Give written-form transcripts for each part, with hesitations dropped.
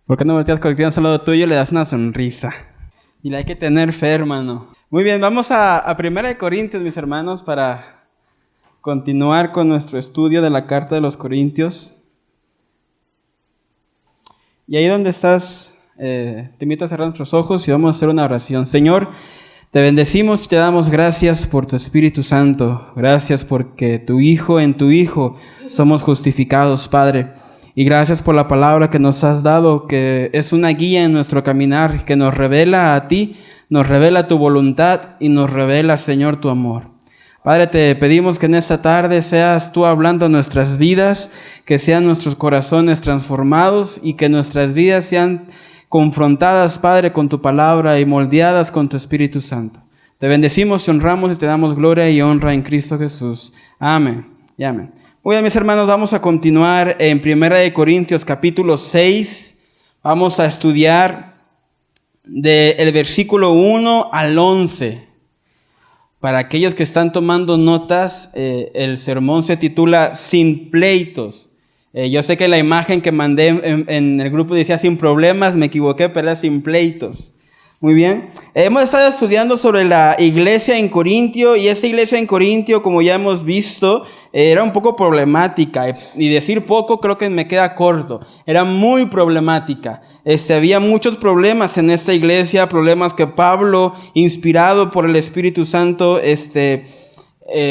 ¿Por qué no volteas con el que tiene al lado tuyo y le das una sonrisa? Y hay que tener fe, hermano. Muy bien, vamos a 1 Corintios, mis hermanos, para continuar con nuestro estudio de la carta de los Corintios. Y ahí donde estás, te invito a cerrar nuestros ojos y vamos a hacer una oración. Señor, te bendecimos y te damos gracias por tu Espíritu Santo. Gracias porque en tu Hijo somos justificados, Padre. Y gracias por la palabra que nos has dado, que es una guía en nuestro caminar, que nos revela a ti, nos revela tu voluntad y nos revela, Señor, tu amor. Padre, te pedimos que en esta tarde seas tú hablando a nuestras vidas, que sean nuestros corazones transformados y que nuestras vidas sean confrontadas, Padre, con tu palabra y moldeadas con tu Espíritu Santo. Te bendecimos, te honramos y te damos gloria y honra en Cristo Jesús. Amén y amén. Muy bien, mis hermanos, vamos a continuar en 1 Corintios capítulo 6. Vamos a estudiar del versículo 1 al 11. Para aquellos que están tomando notas, el sermón se titula Sin pleitos. Yo sé que la imagen que mandé en el grupo decía sin problemas, me equivoqué, pero era sin pleitos. Muy bien. Hemos estado estudiando sobre la iglesia en Corintio, y esta iglesia en Corintio, como ya hemos visto, era un poco problemática. Y decir poco creo que me queda corto. Era muy problemática. Había muchos problemas en esta iglesia, problemas que Pablo, inspirado por el Espíritu Santo,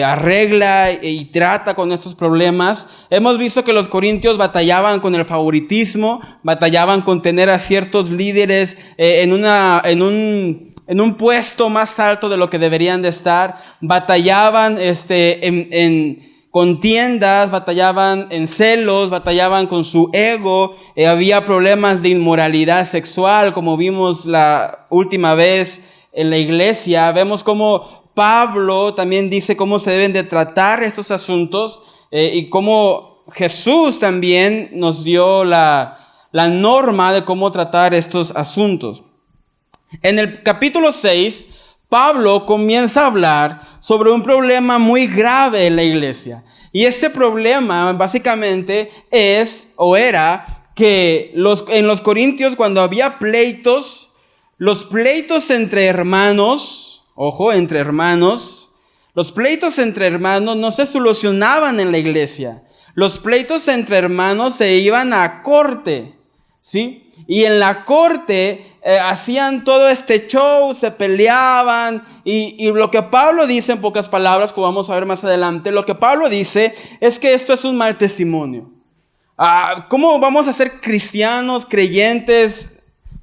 arregla y trata con estos problemas. Hemos visto que los corintios batallaban con el favoritismo, batallaban con tener a ciertos líderes en un puesto más alto de lo que deberían de estar, batallaban en contiendas, batallaban en celos, batallaban con su ego, había problemas de inmoralidad sexual, como vimos la última vez en la iglesia. Vemos cómo Pablo también dice cómo se deben de tratar estos asuntos y cómo Jesús también nos dio la norma de cómo tratar estos asuntos. En el capítulo 6, Pablo comienza a hablar sobre un problema muy grave en la iglesia. Y este problema básicamente era que en los corintios, cuando había pleitos, los pleitos entre hermanos, ojo, entre hermanos, los pleitos entre hermanos no se solucionaban en la iglesia. Los pleitos entre hermanos se iban a corte, ¿sí? Y en la corte hacían todo este show, se peleaban. Y lo que Pablo dice, en pocas palabras, como vamos a ver más adelante, lo que Pablo dice es que esto es un mal testimonio. ¿Cómo vamos a ser cristianos, creyentes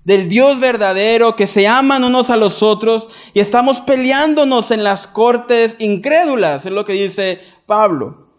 del Dios verdadero, que se aman unos a los otros y estamos peleándonos en las cortes incrédulas? Es lo que dice Pablo.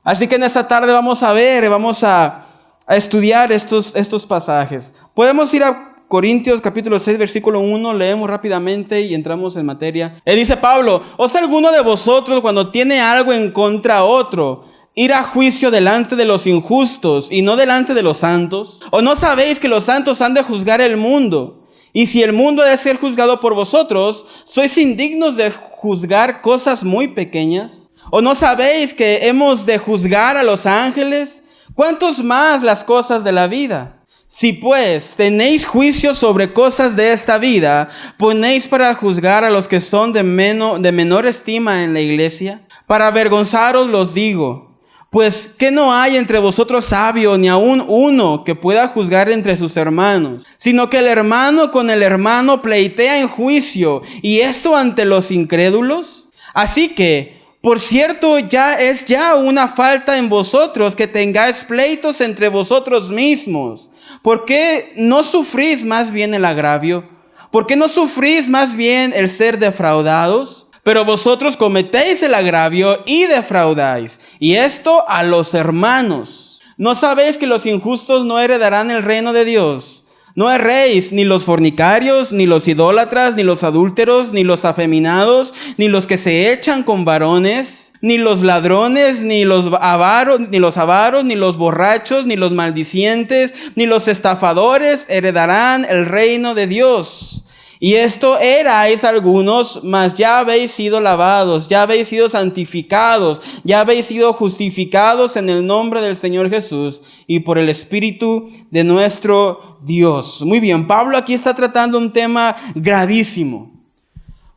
Así que en esta tarde vamos a estudiar estos pasajes. Podemos ir a Corintios capítulo 6, versículo 1, leemos rápidamente y entramos en materia. Dice Pablo: ¿os alguno de vosotros, cuando tiene algo en contra otro, ir a juicio delante de los injustos y no delante de los santos? ¿O no sabéis que los santos han de juzgar el mundo? Y si el mundo ha de ser juzgado por vosotros, ¿sois indignos de juzgar cosas muy pequeñas? ¿O no sabéis que hemos de juzgar a los ángeles? ¿Cuántos más las cosas de la vida? Si pues tenéis juicio sobre cosas de esta vida, ¿ponéis para juzgar a los que son de menor estima en la iglesia? Para avergonzaros los digo. Pues que no hay entre vosotros sabio, ni aun uno que pueda juzgar entre sus hermanos, sino que el hermano con el hermano pleitea en juicio, y esto ante los incrédulos. Así que, por cierto, es una falta en vosotros que tengáis pleitos entre vosotros mismos. ¿Por qué no sufrís más bien el agravio? ¿Por qué no sufrís más bien el ser defraudados? Pero vosotros cometéis el agravio y defraudáis, y esto a los hermanos. ¿No sabéis que los injustos no heredarán el reino de Dios? No erréis, ni los fornicarios, ni los idólatras, ni los adúlteros, ni los afeminados, ni los que se echan con varones, ni los ladrones, ni los avaros, ni los borrachos, ni los maldicientes, ni los estafadores heredarán el reino de Dios. Y esto erais algunos, mas ya habéis sido lavados, ya habéis sido santificados, ya habéis sido justificados en el nombre del Señor Jesús y por el Espíritu de nuestro Dios. Muy bien, Pablo aquí está tratando un tema gravísimo.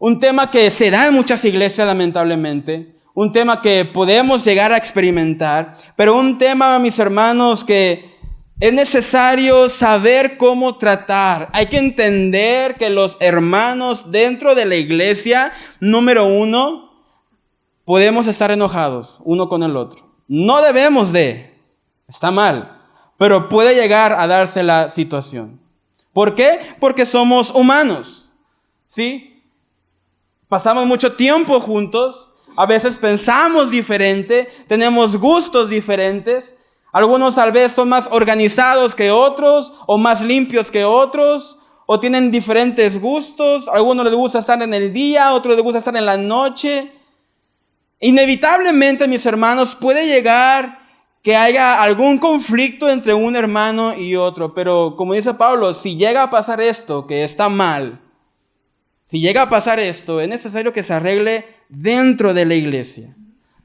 Un tema que se da en muchas iglesias, lamentablemente. Un tema que podemos llegar a experimentar. Pero un tema, mis hermanos, que es necesario saber cómo tratar. Hay que entender que los hermanos dentro de la iglesia, número uno, podemos estar enojados uno con el otro. No debemos de. Está mal. Pero puede llegar a darse la situación. ¿Por qué? Porque somos humanos. ¿Sí? Pasamos mucho tiempo juntos, a veces pensamos diferente, tenemos gustos diferentes. Algunos tal vez son más organizados que otros, o más limpios que otros, o tienen diferentes gustos. A algunos les gusta estar en el día, a otros les gusta estar en la noche. Inevitablemente, mis hermanos, puede llegar que haya algún conflicto entre un hermano y otro. Pero como dice Pablo, si llega a pasar esto, que está mal, si llega a pasar esto, es necesario que se arregle dentro de la iglesia.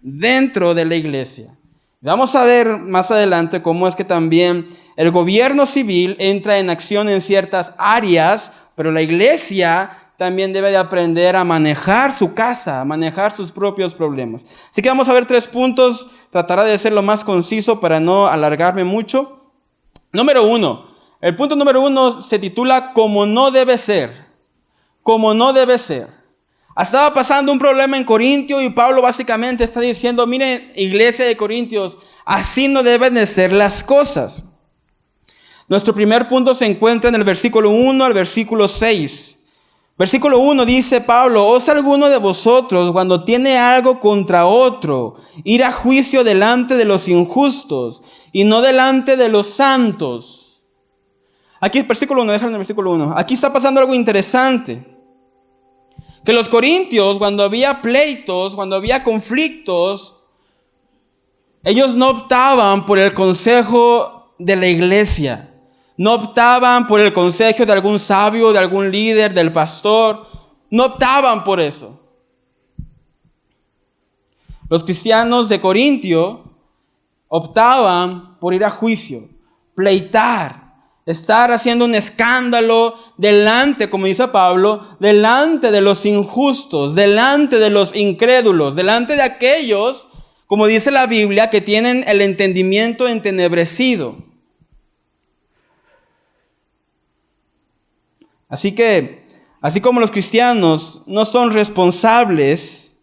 Dentro de la iglesia. Vamos a ver más adelante cómo es que también el gobierno civil entra en acción en ciertas áreas, pero la iglesia también debe de aprender a manejar su casa, a manejar sus propios problemas. Así que vamos a ver 3 puntos. Trataré de ser lo más conciso para no alargarme mucho. Número 1. El punto número 1 se titula "Como no debe ser". Como no debe ser. Estaba pasando un problema en Corintio y Pablo básicamente está diciendo, miren, iglesia de Corintios, así no deben de ser las cosas. Nuestro primer punto se encuentra en el versículo 1 al versículo 6. Versículo 1 dice Pablo, ¿osa alguno de vosotros cuando tiene algo contra otro ir a juicio delante de los injustos y no delante de los santos? Aquí el versículo 1, déjame el versículo 1. Aquí está pasando algo interesante. Que los corintios, cuando había pleitos, cuando había conflictos, ellos no optaban por el consejo de la iglesia. No optaban por el consejo de algún sabio, de algún líder, del pastor. No optaban por eso. Los cristianos de Corintio optaban por ir a juicio, pleitar, estar haciendo un escándalo delante, como dice Pablo, delante de los injustos, delante de los incrédulos, delante de aquellos, como dice la Biblia, que tienen el entendimiento entenebrecido. Así que, así como los cristianos no son responsables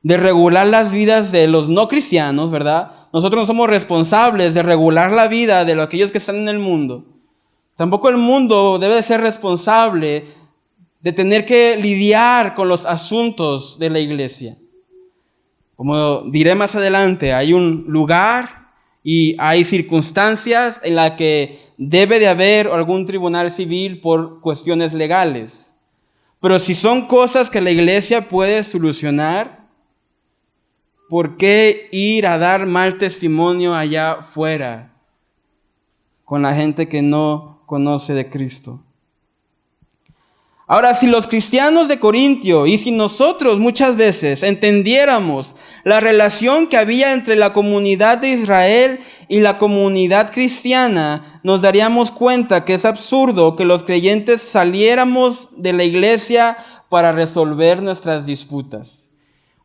de regular las vidas de los no cristianos, ¿verdad? Nosotros no somos responsables de regular la vida de aquellos que están en el mundo. Tampoco el mundo debe ser responsable de tener que lidiar con los asuntos de la iglesia. Como diré más adelante, hay un lugar y hay circunstancias en las que debe de haber algún tribunal civil por cuestiones legales. Pero si son cosas que la iglesia puede solucionar, ¿por qué ir a dar mal testimonio allá afuera con la gente que no conoce de Cristo? Ahora, si los cristianos de Corintio y si nosotros muchas veces entendiéramos la relación que había entre la comunidad de Israel y la comunidad cristiana, nos daríamos cuenta que es absurdo que los creyentes saliéramos de la iglesia para resolver nuestras disputas.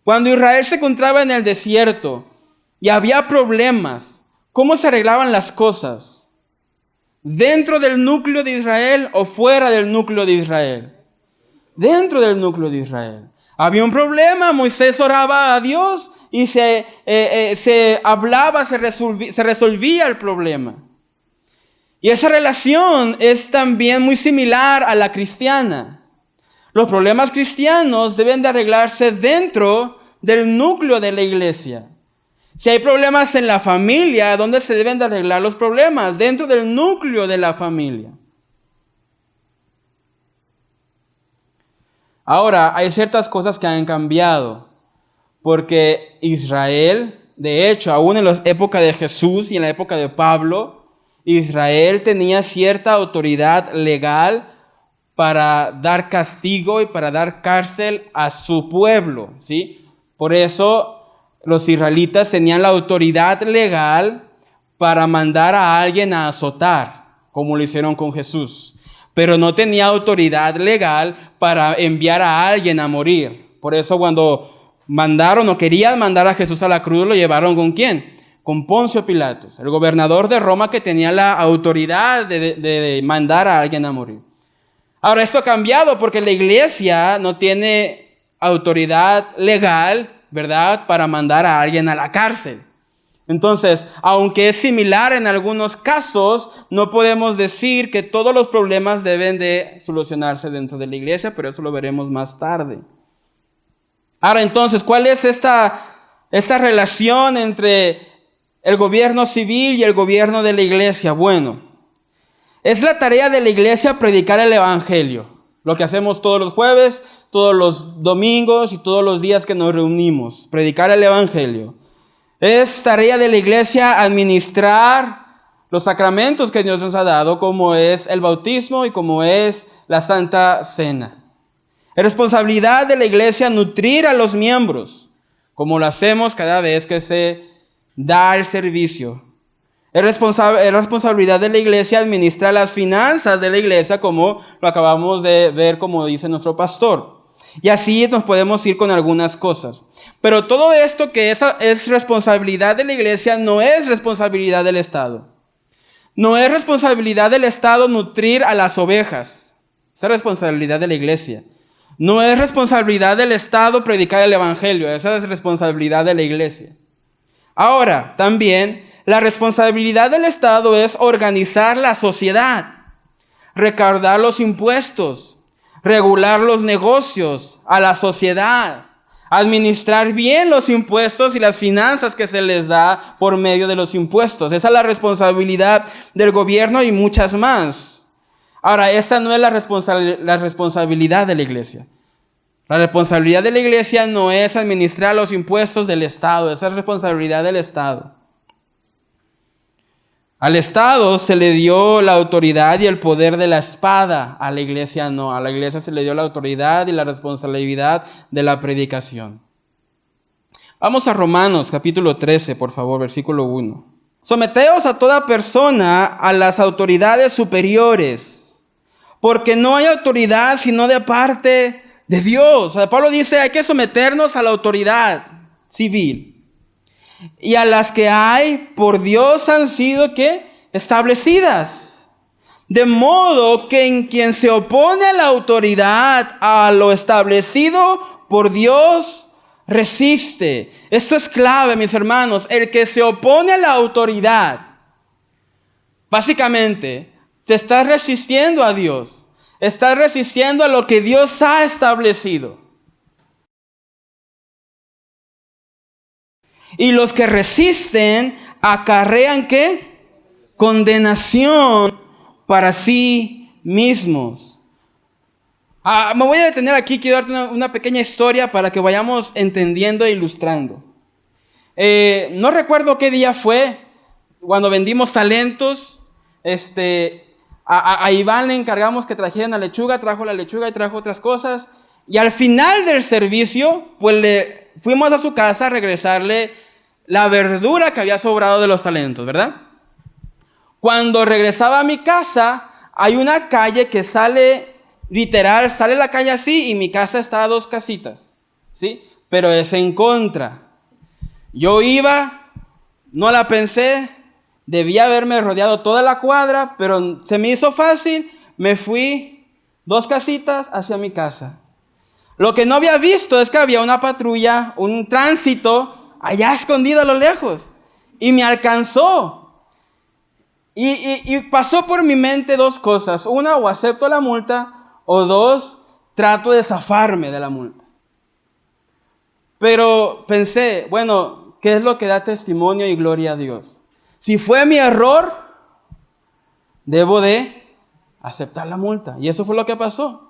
Cuando Israel se encontraba en el desierto y había problemas, ¿cómo se arreglaban las cosas? ¿Dentro del núcleo de Israel o fuera del núcleo de Israel? Dentro del núcleo de Israel. Había un problema, Moisés oraba a Dios y se hablaba, se resolvía el problema. Y esa relación es también muy similar a la cristiana. Los problemas cristianos deben de arreglarse dentro del núcleo de la iglesia. Si hay problemas en la familia, ¿dónde se deben de arreglar los problemas? Dentro del núcleo de la familia. Ahora, hay ciertas cosas que han cambiado, porque Israel, de hecho, aún en la época de Jesús y en la época de Pablo, Israel tenía cierta autoridad legal para dar castigo y para dar cárcel a su pueblo, ¿sí? Por eso los israelitas tenían la autoridad legal para mandar a alguien a azotar, como lo hicieron con Jesús. Pero no tenía autoridad legal para enviar a alguien a morir. Por eso cuando mandaron o querían mandar a Jesús a la cruz, lo llevaron ¿con quién? Con Poncio Pilatos, el gobernador de Roma que tenía la autoridad de mandar a alguien a morir. Ahora, esto ha cambiado porque la iglesia no tiene autoridad legal, ¿verdad?, para mandar a alguien a la cárcel. Entonces, aunque es similar en algunos casos, no podemos decir que todos los problemas deben de solucionarse dentro de la iglesia, pero eso lo veremos más tarde. Ahora, entonces, ¿cuál es esta relación entre el gobierno civil y el gobierno de la iglesia? Bueno, es la tarea de la iglesia predicar el evangelio, lo que hacemos todos los jueves, todos los domingos y todos los días que nos reunimos, predicar el evangelio. Es tarea de la iglesia administrar los sacramentos que Dios nos ha dado, como es el bautismo y como es la Santa Cena. Es responsabilidad de la iglesia nutrir a los miembros, como lo hacemos cada vez que se da el servicio. Es responsabilidad de la iglesia administrar las finanzas de la iglesia, como lo acabamos de ver, como dice nuestro pastor. Y así nos podemos ir con algunas cosas. Pero todo esto que es responsabilidad de la iglesia no es responsabilidad del Estado. No es responsabilidad del Estado nutrir a las ovejas. Esa es responsabilidad de la iglesia. No es responsabilidad del Estado predicar el evangelio. Esa es responsabilidad de la iglesia. Ahora, también, la responsabilidad del Estado es organizar la sociedad, recaudar los impuestos, regular los negocios a la sociedad, administrar bien los impuestos y las finanzas que se les da por medio de los impuestos. Esa es la responsabilidad del gobierno y muchas más. Ahora, esta no es la responsabilidad de la iglesia. La responsabilidad de la iglesia no es administrar los impuestos del Estado, esa es responsabilidad del Estado. Al Estado se le dio la autoridad y el poder de la espada, a la iglesia no. A la iglesia se le dio la autoridad y la responsabilidad de la predicación. Vamos a Romanos capítulo 13, por favor, versículo 1. Someteos a toda persona a las autoridades superiores, porque no hay autoridad sino de parte de Dios. O sea, Pablo dice, hay que someternos a la autoridad civil. Y a las que hay por Dios han sido, ¿qué? Establecidas. De modo que en quien se opone a la autoridad, a lo establecido por Dios, resiste. Esto es clave, mis hermanos. El que se opone a la autoridad, básicamente, se está resistiendo a Dios. Está resistiendo a lo que Dios ha establecido. Y los que resisten acarrean ¿qué? Condenación para sí mismos. Me voy a detener aquí, quiero darte una pequeña historia para que vayamos entendiendo e ilustrando. No recuerdo qué día fue, cuando vendimos talentos, a Iván le encargamos que trajeran la lechuga, trajo la lechuga y trajo otras cosas. Y al final del servicio, pues fuimos a su casa a regresarle la verdura que había sobrado de los talentos, ¿verdad? Cuando regresaba a mi casa, hay una calle que sale, literal, sale la calle así y mi casa está a 2 casitas, ¿sí? Pero es en contra. Yo iba, no la pensé, debía haberme rodeado toda la cuadra, pero se me hizo fácil, me fui 2 casitas hacia mi casa. Lo que no había visto es que había una patrulla, un tránsito, allá escondido a lo lejos. Y me alcanzó. Y pasó por mi mente 2 cosas. Una, o acepto la multa, o 2, trato de zafarme de la multa. Pero pensé, bueno, ¿qué es lo que da testimonio y gloria a Dios? Si fue mi error, debo de aceptar la multa. Y eso fue lo que pasó.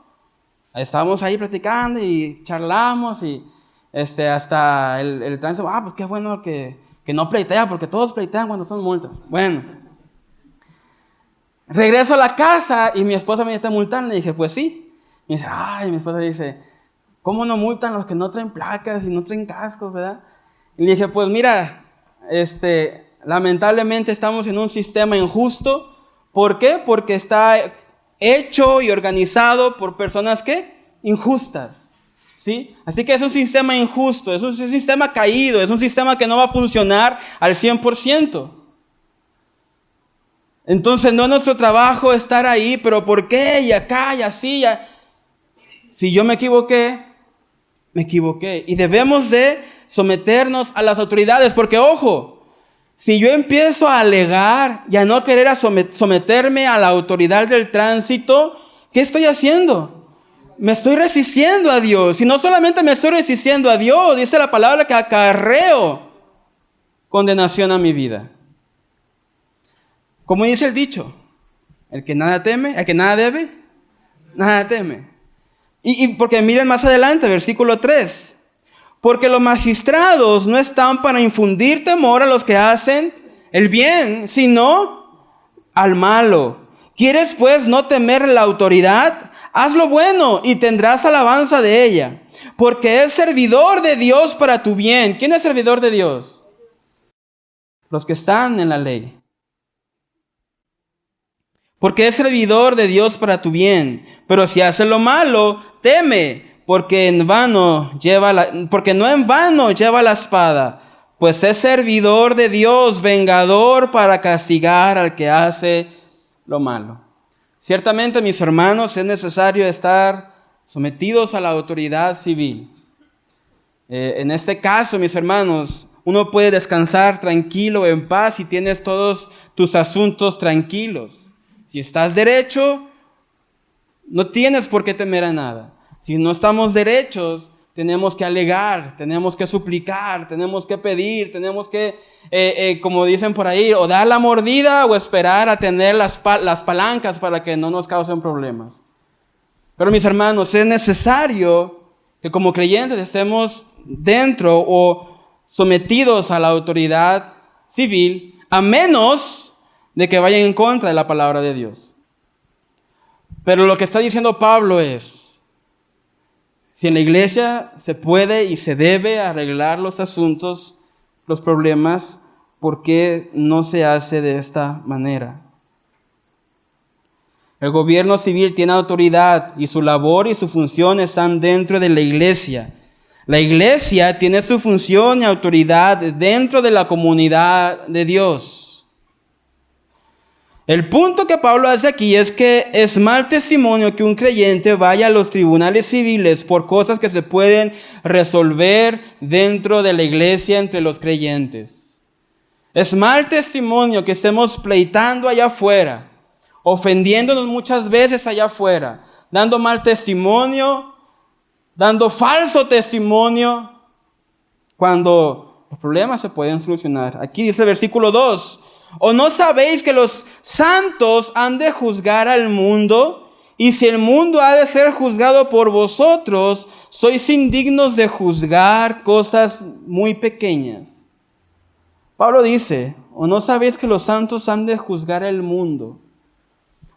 Estábamos ahí platicando y charlamos y hasta el tránsito, pues qué bueno que no pleitea, porque todos pleitean cuando son multas. Bueno, Regreso a la casa y mi esposa me está multando. Le dije, pues sí. Y dice, mi esposa dice, ¿cómo no multan los que no traen placas y no traen cascos, verdad? Y le dije, pues mira, lamentablemente estamos en un sistema injusto. ¿Por qué? Porque está hecho y organizado por personas ¿qué? Injustas. ¿Sí? Así que es un sistema injusto, es un sistema caído, es un sistema que no va a funcionar al 100%. Entonces no es nuestro trabajo estar ahí, pero ¿por qué? Y acá, y así, ya. Si yo me equivoqué. Y debemos de someternos a las autoridades, porque ojo, si yo empiezo a alegar y a no querer someterme a la autoridad del tránsito, ¿qué estoy haciendo? Me estoy resistiendo a Dios. Y no solamente me estoy resistiendo a Dios, dice la palabra que acarreo condenación a mi vida. Como dice el dicho, el que nada teme, el que nada debe, nada teme. Y porque miren más adelante, versículo 3. Porque los magistrados no están para infundir temor a los que hacen el bien, sino al malo. ¿Quieres pues no temer la autoridad? Haz lo bueno y tendrás alabanza de ella, porque es servidor de Dios para tu bien. ¿Quién es servidor de Dios? Los que están en la ley. Porque es servidor de Dios para tu bien. Pero si haces lo malo, teme, porque no en vano lleva la espada, pues es servidor de Dios, vengador para castigar al que hace lo malo. Ciertamente, mis hermanos, es necesario estar sometidos a la autoridad civil. En este caso, mis hermanos, uno puede descansar tranquilo, en paz, si tienes todos tus asuntos tranquilos. Si estás derecho, no tienes por qué temer a nada. Si no estamos derechos, tenemos que alegar, tenemos que suplicar, tenemos que pedir, tenemos que, como dicen por ahí, o dar la mordida o esperar a tener las palancas para que no nos causen problemas. Pero mis hermanos, es necesario que como creyentes estemos dentro o sometidos a la autoridad civil, a menos de que vayan en contra de la palabra de Dios. Pero lo que está diciendo Pablo es, si en la iglesia se puede y se debe arreglar los asuntos, los problemas, ¿por qué no se hace de esta manera? El gobierno civil tiene autoridad y su labor y su función están dentro de la iglesia. La iglesia tiene su función y autoridad dentro de la comunidad de Dios. El punto que Pablo hace aquí es que es mal testimonio que un creyente vaya a los tribunales civiles por cosas que se pueden resolver dentro de la iglesia entre los creyentes. Es mal testimonio que estemos pleitando allá afuera, ofendiéndonos muchas veces allá afuera, dando mal testimonio, dando falso testimonio, cuando los problemas se pueden solucionar. Aquí dice el versículo 2. ¿O no sabéis que los santos han de juzgar al mundo? Y si el mundo ha de ser juzgado por vosotros, sois indignos de juzgar cosas muy pequeñas. Pablo dice, ¿o no sabéis que los santos han de juzgar al mundo?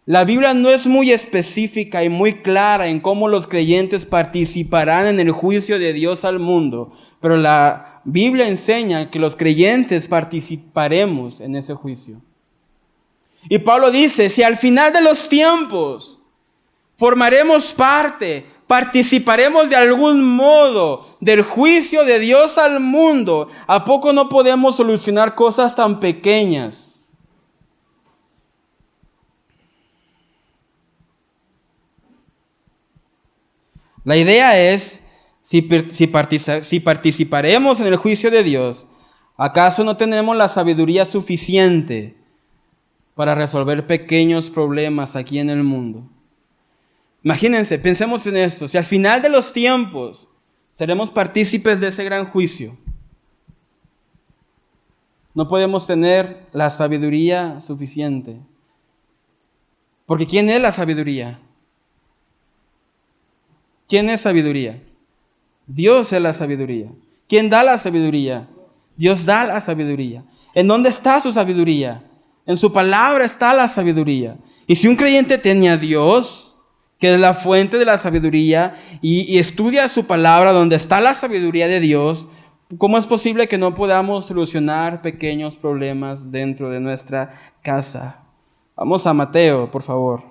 La Biblia no es muy específica y muy clara en cómo los creyentes participarán en el juicio de Dios al mundo, pero la Biblia enseña que los creyentes participaremos en ese juicio. Y Pablo dice, si al final de los tiempos formaremos parte, participaremos de algún modo del juicio de Dios al mundo, ¿a poco no podemos solucionar cosas tan pequeñas? La idea es, si participaremos en el juicio de Dios, ¿acaso no tenemos la sabiduría suficiente para resolver pequeños problemas aquí en el mundo? Imagínense, pensemos en esto. Si al final de los tiempos seremos partícipes de ese gran juicio, no podemos tener la sabiduría suficiente. Porque ¿quién es la sabiduría? ¿Quién es sabiduría? Dios es la sabiduría. ¿Quién da la sabiduría? Dios da la sabiduría. ¿En dónde está su sabiduría? En su palabra está la sabiduría. Y si un creyente tiene a Dios, que es la fuente de la sabiduría, y estudia su palabra donde está la sabiduría de Dios, ¿cómo es posible que no podamos solucionar pequeños problemas dentro de nuestra casa? Vamos a Mateo, por favor.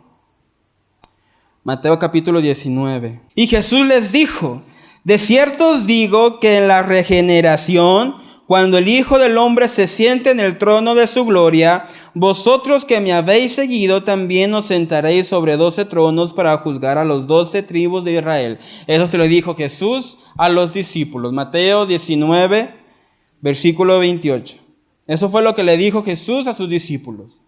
Mateo capítulo 19. Y Jesús les dijo: de cierto os digo que en la regeneración, cuando el Hijo del Hombre se siente en el trono de su gloria, vosotros que me habéis seguido también os sentaréis sobre 12 tronos para juzgar a los 12 tribus de Israel. Eso se lo dijo Jesús a los discípulos. Mateo 19, versículo 28. Eso fue lo que le dijo Jesús a sus discípulos.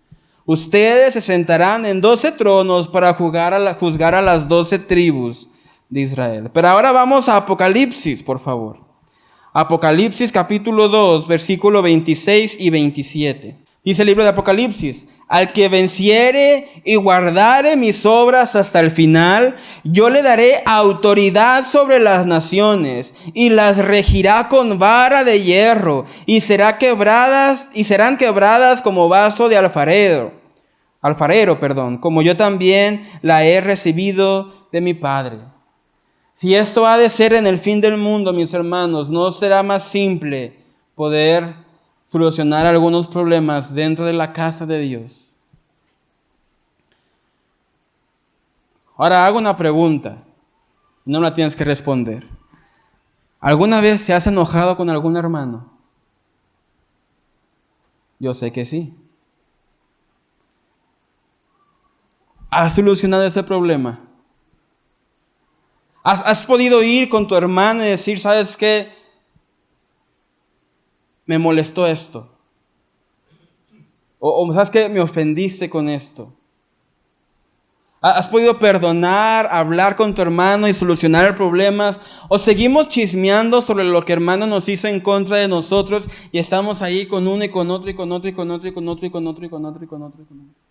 Ustedes se sentarán en 12 tronos para juzgar a las 12 tribus de Israel. Pero ahora vamos a Apocalipsis, por favor. Apocalipsis capítulo 2, versículo 26 y 27. Dice el libro de Apocalipsis: al que venciere y guardare mis obras hasta el final, yo le daré autoridad sobre las naciones y las regirá con vara de hierro y serán quebradas como vaso de alfarero, como yo también la he recibido de mi Padre. Si esto ha de ser en el fin del mundo, mis hermanos, ¿no será más simple poder solucionar algunos problemas dentro de la casa de Dios? Ahora hago una pregunta, no la tienes que responder. ¿Alguna vez te has enojado con algún hermano? Yo sé que sí. ¿Has solucionado ese problema? ¿Has podido ir con tu hermano y decir: ¿sabes qué? Me molestó esto. O ¿sabes qué? Me ofendiste con esto. ¿Has podido perdonar, hablar con tu hermano y solucionar problemas? ¿O seguimos chismeando sobre lo que hermano nos hizo en contra de nosotros y estamos ahí con uno y con otro y con otro y con otro y con otro y con otro y con otro y con otro y con otro?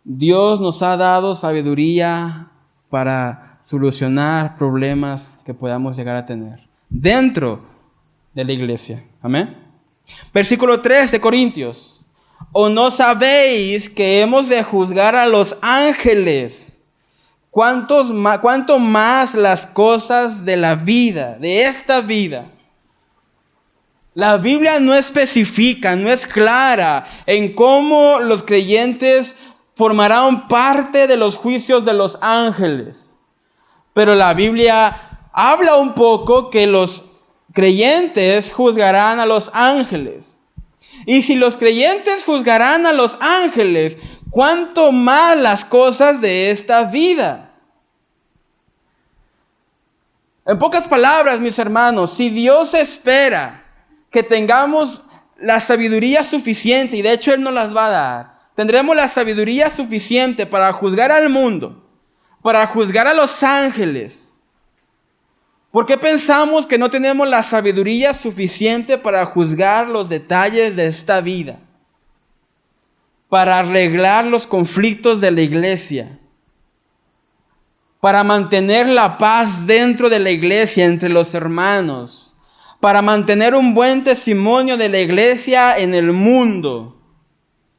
Dios nos ha dado sabiduría para solucionar problemas que podamos llegar a tener dentro de la iglesia. Amén. Versículo 3 de Corintios. ¿O no sabéis que hemos de juzgar a los ángeles? ¿Cuánto más las cosas de la vida, de esta vida? La Biblia no especifica, no es clara en cómo los creyentes formarán parte de los juicios de los ángeles. Pero la Biblia habla un poco que los creyentes juzgarán a los ángeles. Y si los creyentes juzgarán a los ángeles, ¿cuánto más las cosas de esta vida? En pocas palabras, mis hermanos, si Dios espera que tengamos la sabiduría suficiente, y de hecho Él nos las va a dar, tendremos la sabiduría suficiente para juzgar al mundo, para juzgar a los ángeles. ¿Por qué pensamos que no tenemos la sabiduría suficiente para juzgar los detalles de esta vida? Para arreglar los conflictos de la iglesia. Para mantener la paz dentro de la iglesia, entre los hermanos. Para mantener un buen testimonio de la iglesia en el mundo.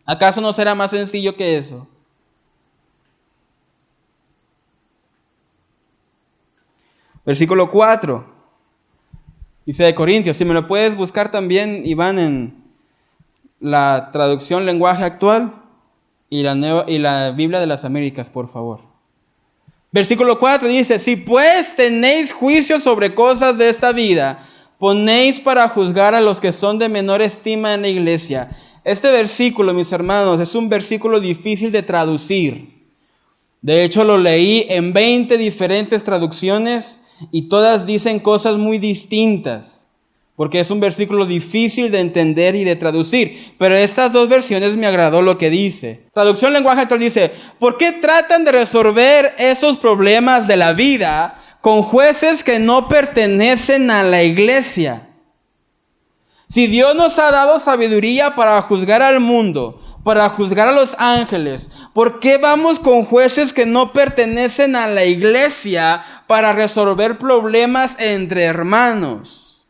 ¿Acaso no será más sencillo que eso? Versículo 4. Dice de Corintios. Si me lo puedes buscar también, Iván, en la traducción lenguaje actual y la Biblia de las Américas, por favor. Versículo 4 dice: si pues tenéis juicio sobre cosas de esta vida, ponéis para juzgar a los que son de menor estima en la iglesia. Este versículo, mis hermanos, es un versículo difícil de traducir. De hecho, lo leí en 20 diferentes traducciones y todas dicen cosas muy distintas, porque es un versículo difícil de entender y de traducir. Pero estas dos versiones me agradó lo que dice. Traducción lenguaje actual dice: ¿por qué tratan de resolver esos problemas de la vida con jueces que no pertenecen a la iglesia? Si Dios nos ha dado sabiduría para juzgar al mundo, para juzgar a los ángeles, ¿por qué vamos con jueces que no pertenecen a la iglesia para resolver problemas entre hermanos?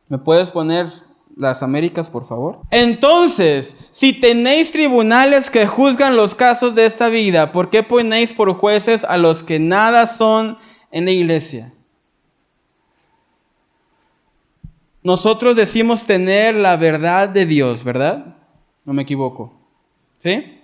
¿Me puedes poner las Américas, por favor? Entonces, si tenéis tribunales que juzgan los casos de esta vida, ¿por qué ponéis por jueces a los que nada son en la iglesia? Nosotros decimos tener la verdad de Dios, ¿verdad? No me equivoco. ¿Sí?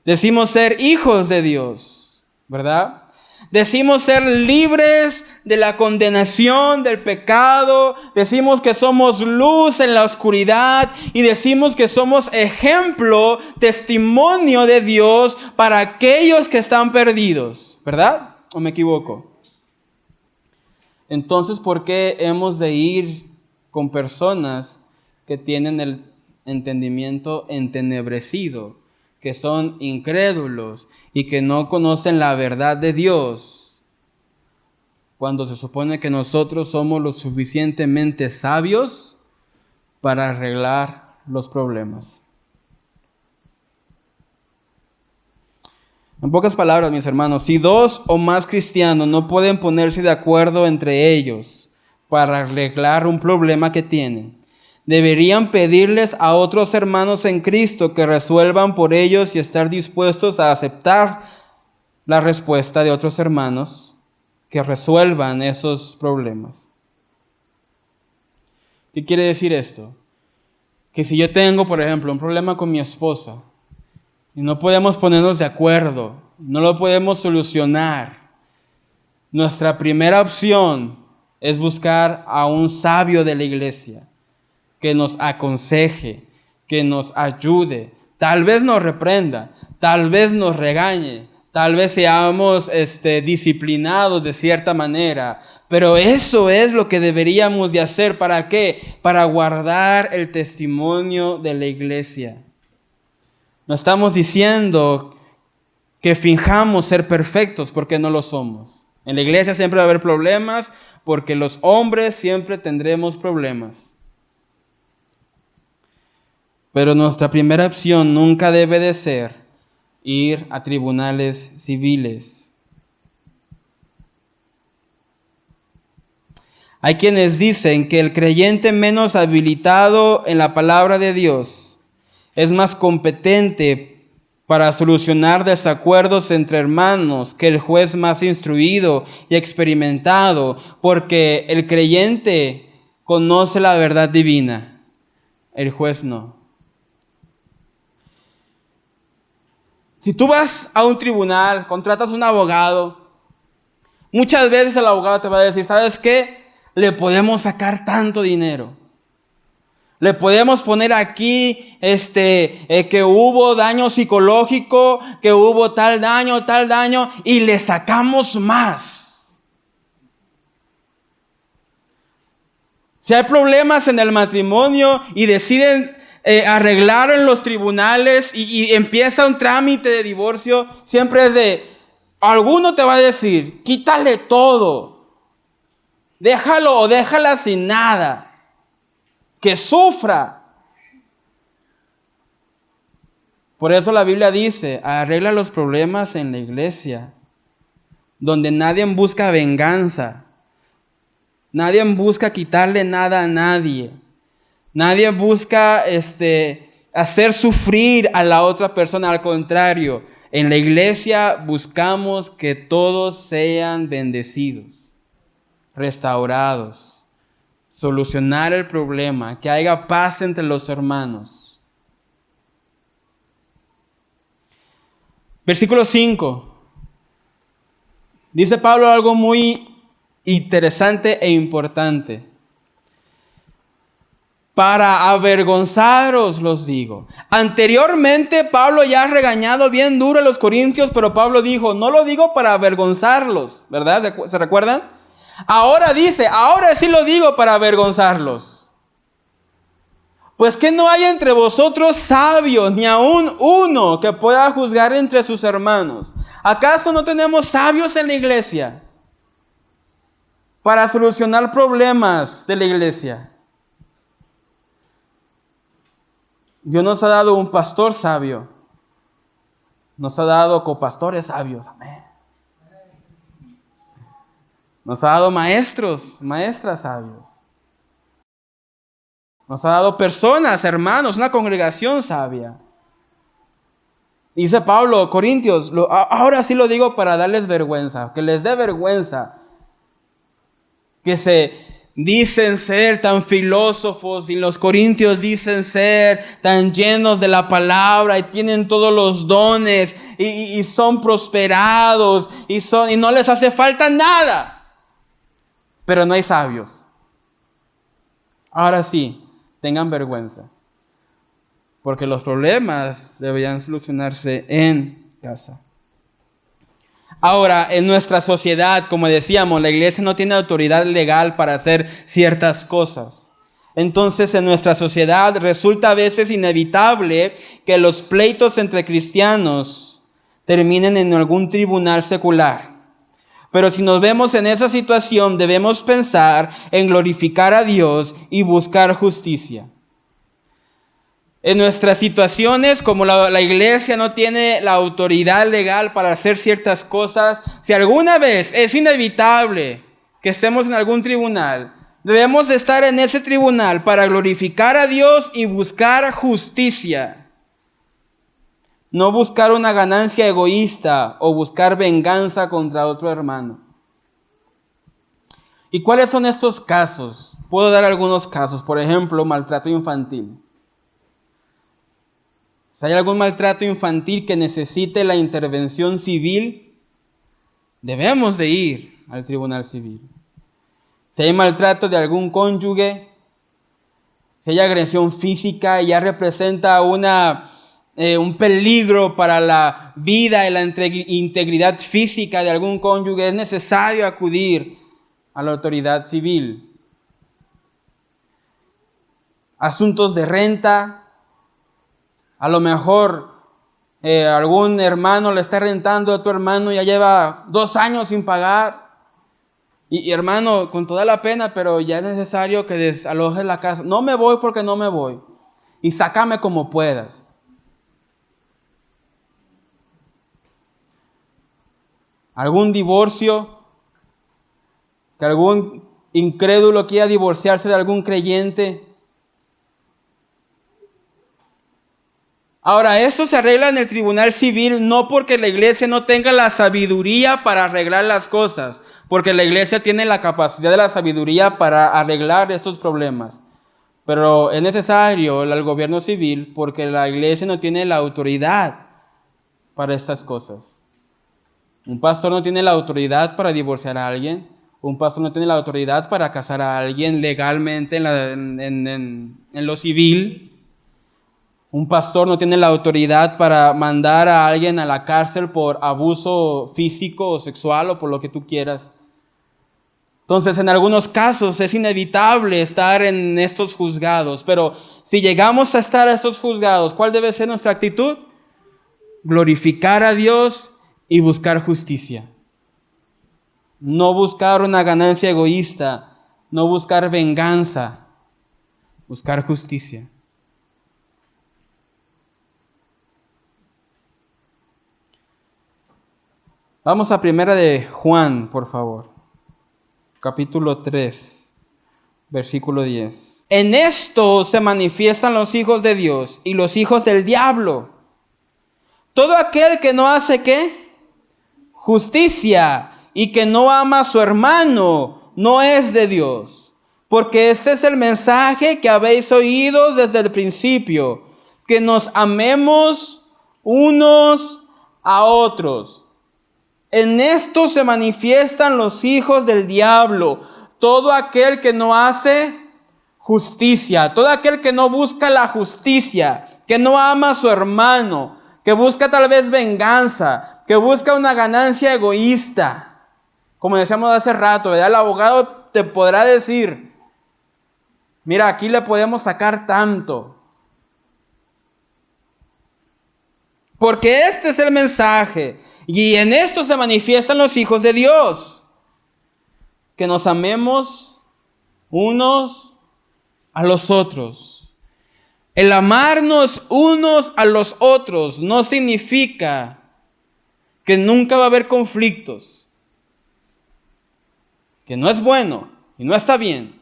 Decimos ser hijos de Dios, ¿verdad? Decimos ser libres de la condenación del pecado. Decimos que somos luz en la oscuridad. Y decimos que somos ejemplo, testimonio de Dios para aquellos que están perdidos, ¿verdad? ¿O me equivoco? Entonces, ¿por qué hemos de ir con personas que tienen el entendimiento entenebrecido, que son incrédulos y que no conocen la verdad de Dios, cuando se supone que nosotros somos lo suficientemente sabios para arreglar los problemas? En pocas palabras, mis hermanos, si dos o más cristianos no pueden ponerse de acuerdo entre ellos para arreglar un problema que tienen, deberían pedirles a otros hermanos en Cristo que resuelvan por ellos y estar dispuestos a aceptar la respuesta de otros hermanos que resuelvan esos problemas. ¿Qué quiere decir esto? Que si yo tengo, por ejemplo, un problema con mi esposa y no podemos ponernos de acuerdo, no lo podemos solucionar, nuestra primera opción es buscar a un sabio de la iglesia que nos aconseje, que nos ayude, tal vez nos reprenda, tal vez nos regañe, tal vez seamos disciplinados de cierta manera, pero eso es lo que deberíamos de hacer. ¿Para qué? Para guardar el testimonio de la iglesia. No estamos diciendo que finjamos ser perfectos, porque no lo somos. En la iglesia siempre va a haber problemas, porque los hombres siempre tendremos problemas. Pero nuestra primera opción nunca debe de ser ir a tribunales civiles. Hay quienes dicen que el creyente menos habilitado en la palabra de Dios es más competente para solucionar desacuerdos entre hermanos que el juez más instruido y experimentado, porque el creyente conoce la verdad divina, el juez no. Si tú vas a un tribunal, contratas un abogado, muchas veces el abogado te va a decir, ¿sabes qué? Le podemos sacar tanto dinero. Le podemos poner aquí que hubo daño psicológico, que hubo tal daño, y le sacamos más. Si hay problemas en el matrimonio y deciden arreglar en los tribunales y empieza un trámite de divorcio, siempre es de, alguno te va a decir, quítale todo, déjalo o déjala sin nada, que sufra. Por eso la Biblia dice, arregla los problemas en la iglesia, donde nadie busca venganza, nadie busca quitarle nada a nadie, nadie busca hacer sufrir a la otra persona. Al contrario, en la iglesia buscamos que todos sean bendecidos, restaurados, solucionar el problema, que haya paz entre los hermanos. Versículo 5. Dice Pablo algo muy interesante e importante. Para avergonzaros los digo. Anteriormente Pablo ya ha regañado bien duro a los corintios, pero Pablo dijo, no lo digo para avergonzarlos, ¿verdad? ¿Se recuerdan? Ahora dice, ahora sí lo digo para avergonzarlos. Pues que no hay entre vosotros sabios, ni aun uno que pueda juzgar entre sus hermanos. ¿Acaso no tenemos sabios en la iglesia para solucionar problemas de la iglesia? Dios nos ha dado un pastor sabio. Nos ha dado copastores sabios. Amén. Nos ha dado maestros, maestras sabios. Nos ha dado personas, hermanos, una congregación sabia. Dice Pablo, Corintios, ahora sí lo digo para darles vergüenza, que les dé vergüenza, que se dicen ser tan filósofos y los corintios dicen ser tan llenos de la palabra y tienen todos los dones y son prosperados y no les hace falta nada, pero no hay sabios. Ahora sí, tengan vergüenza, porque los problemas deberían solucionarse en casa. Ahora, en nuestra sociedad, como decíamos, la iglesia no tiene autoridad legal para hacer ciertas cosas. Entonces, en nuestra sociedad resulta a veces inevitable que los pleitos entre cristianos terminen en algún tribunal secular. Pero si nos vemos en esa situación, debemos pensar en glorificar a Dios y buscar justicia. En nuestras situaciones, como la iglesia no tiene la autoridad legal para hacer ciertas cosas, si alguna vez es inevitable que estemos en algún tribunal, debemos de estar en ese tribunal para glorificar a Dios y buscar justicia. No buscar una ganancia egoísta o buscar venganza contra otro hermano. ¿Y cuáles son estos casos? Puedo dar algunos casos. Por ejemplo, maltrato infantil. Si hay algún maltrato infantil que necesite la intervención civil, debemos de ir al tribunal civil. Si hay maltrato de algún cónyuge, si hay agresión física y ya representa un peligro para la vida y la integridad física de algún cónyuge, es necesario acudir a la autoridad civil. Asuntos de renta. A lo mejor algún hermano le está rentando a tu hermano y ya lleva 2 años sin pagar. Y hermano, con toda la pena, pero ya es necesario que desalojes la casa. No me voy porque no me voy. Y sácame como puedas. Algún divorcio, que algún incrédulo quiera divorciarse de algún creyente. Ahora, esto se arregla en el tribunal civil no porque la iglesia no tenga la sabiduría para arreglar las cosas, porque la iglesia tiene la capacidad de la sabiduría para arreglar estos problemas. Pero es necesario el gobierno civil porque la iglesia no tiene la autoridad para estas cosas. Un pastor no tiene la autoridad para divorciar a alguien. Un pastor no tiene la autoridad para casar a alguien legalmente en lo civil. Un pastor no tiene la autoridad para mandar a alguien a la cárcel por abuso físico o sexual o por lo que tú quieras. Entonces, en algunos casos es inevitable estar en estos juzgados, pero si llegamos a estar en estos juzgados, ¿cuál debe ser nuestra actitud? Glorificar a Dios y buscar justicia. No buscar una ganancia egoísta, no buscar venganza, buscar justicia. Vamos a Primera de Juan, por favor. Capítulo 3, versículo 10. En esto se manifiestan los hijos de Dios y los hijos del diablo. Todo aquel que no hace ¿qué? Justicia y que no ama a su hermano no es de Dios. Porque este es el mensaje que habéis oído desde el principio, que nos amemos unos a otros. En esto se manifiestan los hijos del diablo. Todo aquel que no hace justicia, todo aquel que no busca la justicia, que no ama a su hermano, que busca tal vez venganza, que busca una ganancia egoísta. Como decíamos hace rato, ¿verdad? El abogado te podrá decir, mira, aquí le podemos sacar tanto. Porque este es el mensaje. Y en esto se manifiestan los hijos de Dios. Que nos amemos unos a los otros. El amarnos unos a los otros no significa que nunca va a haber conflictos. Que no es bueno y no está bien.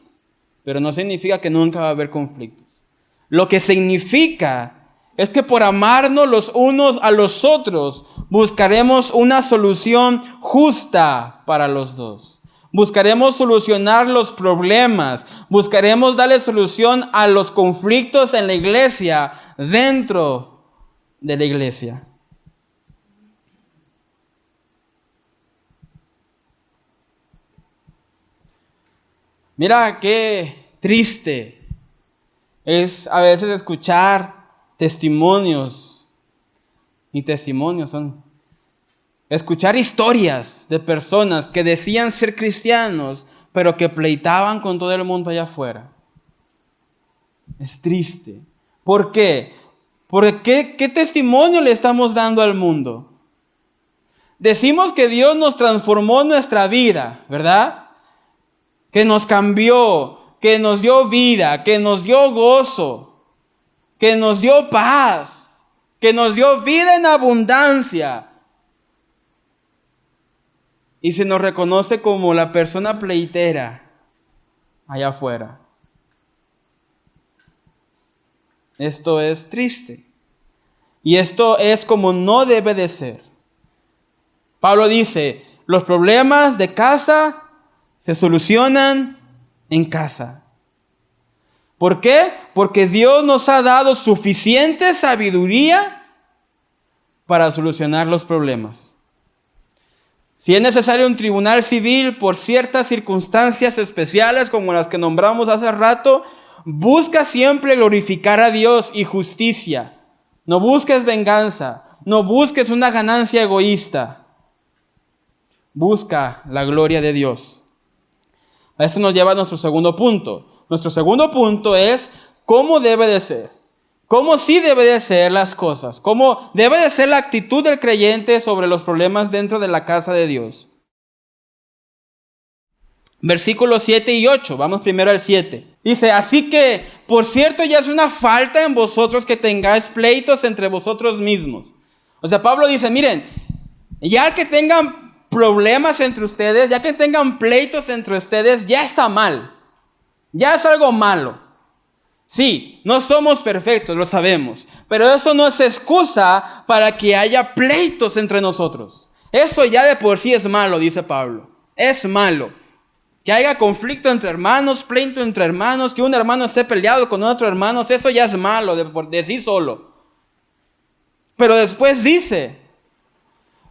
pero no significa que nunca va a haber conflictos. Lo que significa es que por amarnos los unos a los otros, buscaremos una solución justa para los dos. Buscaremos solucionar los problemas, buscaremos darle solución a los conflictos en la iglesia, dentro de la iglesia. Mira qué triste es a veces escuchar testimonios, ni testimonios son, escuchar historias de personas que decían ser cristianos, pero que pleitaban con todo el mundo allá afuera. Es triste. ¿Por qué? Porque ¿qué testimonio le estamos dando al mundo? Decimos que Dios nos transformó nuestra vida, ¿verdad? Que nos cambió, que nos dio vida, que nos dio gozo, que nos dio paz, que nos dio vida en abundancia. Y se nos reconoce como la persona pleitera allá afuera. Esto es triste. Y esto es como no debe de ser. Pablo dice, los problemas de casa se solucionan en casa. ¿Por qué? Porque Dios nos ha dado suficiente sabiduría para solucionar los problemas. Si es necesario un tribunal civil por ciertas circunstancias especiales como las que nombramos hace rato, busca siempre glorificar a Dios y justicia. No busques venganza, no busques una ganancia egoísta. Busca la gloria de Dios. A esto nos lleva a nuestro segundo punto. Nuestro segundo punto es cómo debe de ser. Cómo sí debe de ser las cosas. Cómo debe de ser la actitud del creyente sobre los problemas dentro de la casa de Dios. Versículos 7 y 8. Vamos primero al 7. Dice, así que, por cierto, ya es una falta en vosotros que tengáis pleitos entre vosotros mismos. O sea, Pablo dice, miren, ya que tengan problemas entre ustedes, ya que tengan pleitos entre ustedes, ya está mal. Ya es algo malo. Sí, no somos perfectos, lo sabemos. Pero eso no es excusa para que haya pleitos entre nosotros. Eso ya de por sí es malo, dice Pablo. Es malo. Que haya conflicto entre hermanos, pleito entre hermanos, que un hermano esté peleado con otro hermano, eso ya es malo de sí solo. Pero después dice,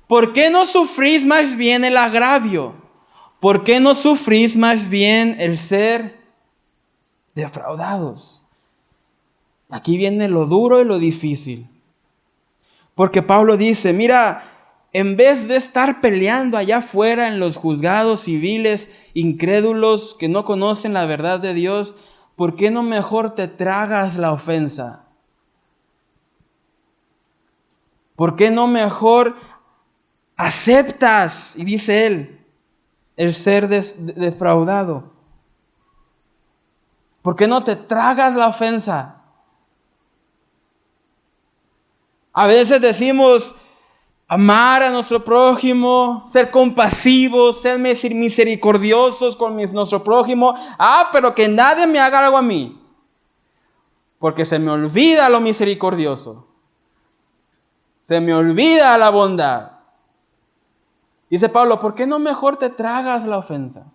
¿por qué no sufrís más bien el agravio? ¿Por qué no sufrís más bien el ser defraudados? Aquí viene lo duro y lo difícil. Porque Pablo dice, mira, en vez de estar peleando allá afuera en los juzgados civiles, incrédulos que no conocen la verdad de Dios, ¿por qué no mejor te tragas la ofensa? ¿Por qué no mejor aceptas, y dice él, el ser defraudado? ¿Por qué no te tragas la ofensa? A veces decimos amar a nuestro prójimo, ser compasivos, ser misericordiosos con nuestro prójimo. Pero que nadie me haga algo a mí, porque se me olvida lo misericordioso. Se me olvida la bondad. Dice Pablo, ¿por qué no mejor te tragas la ofensa?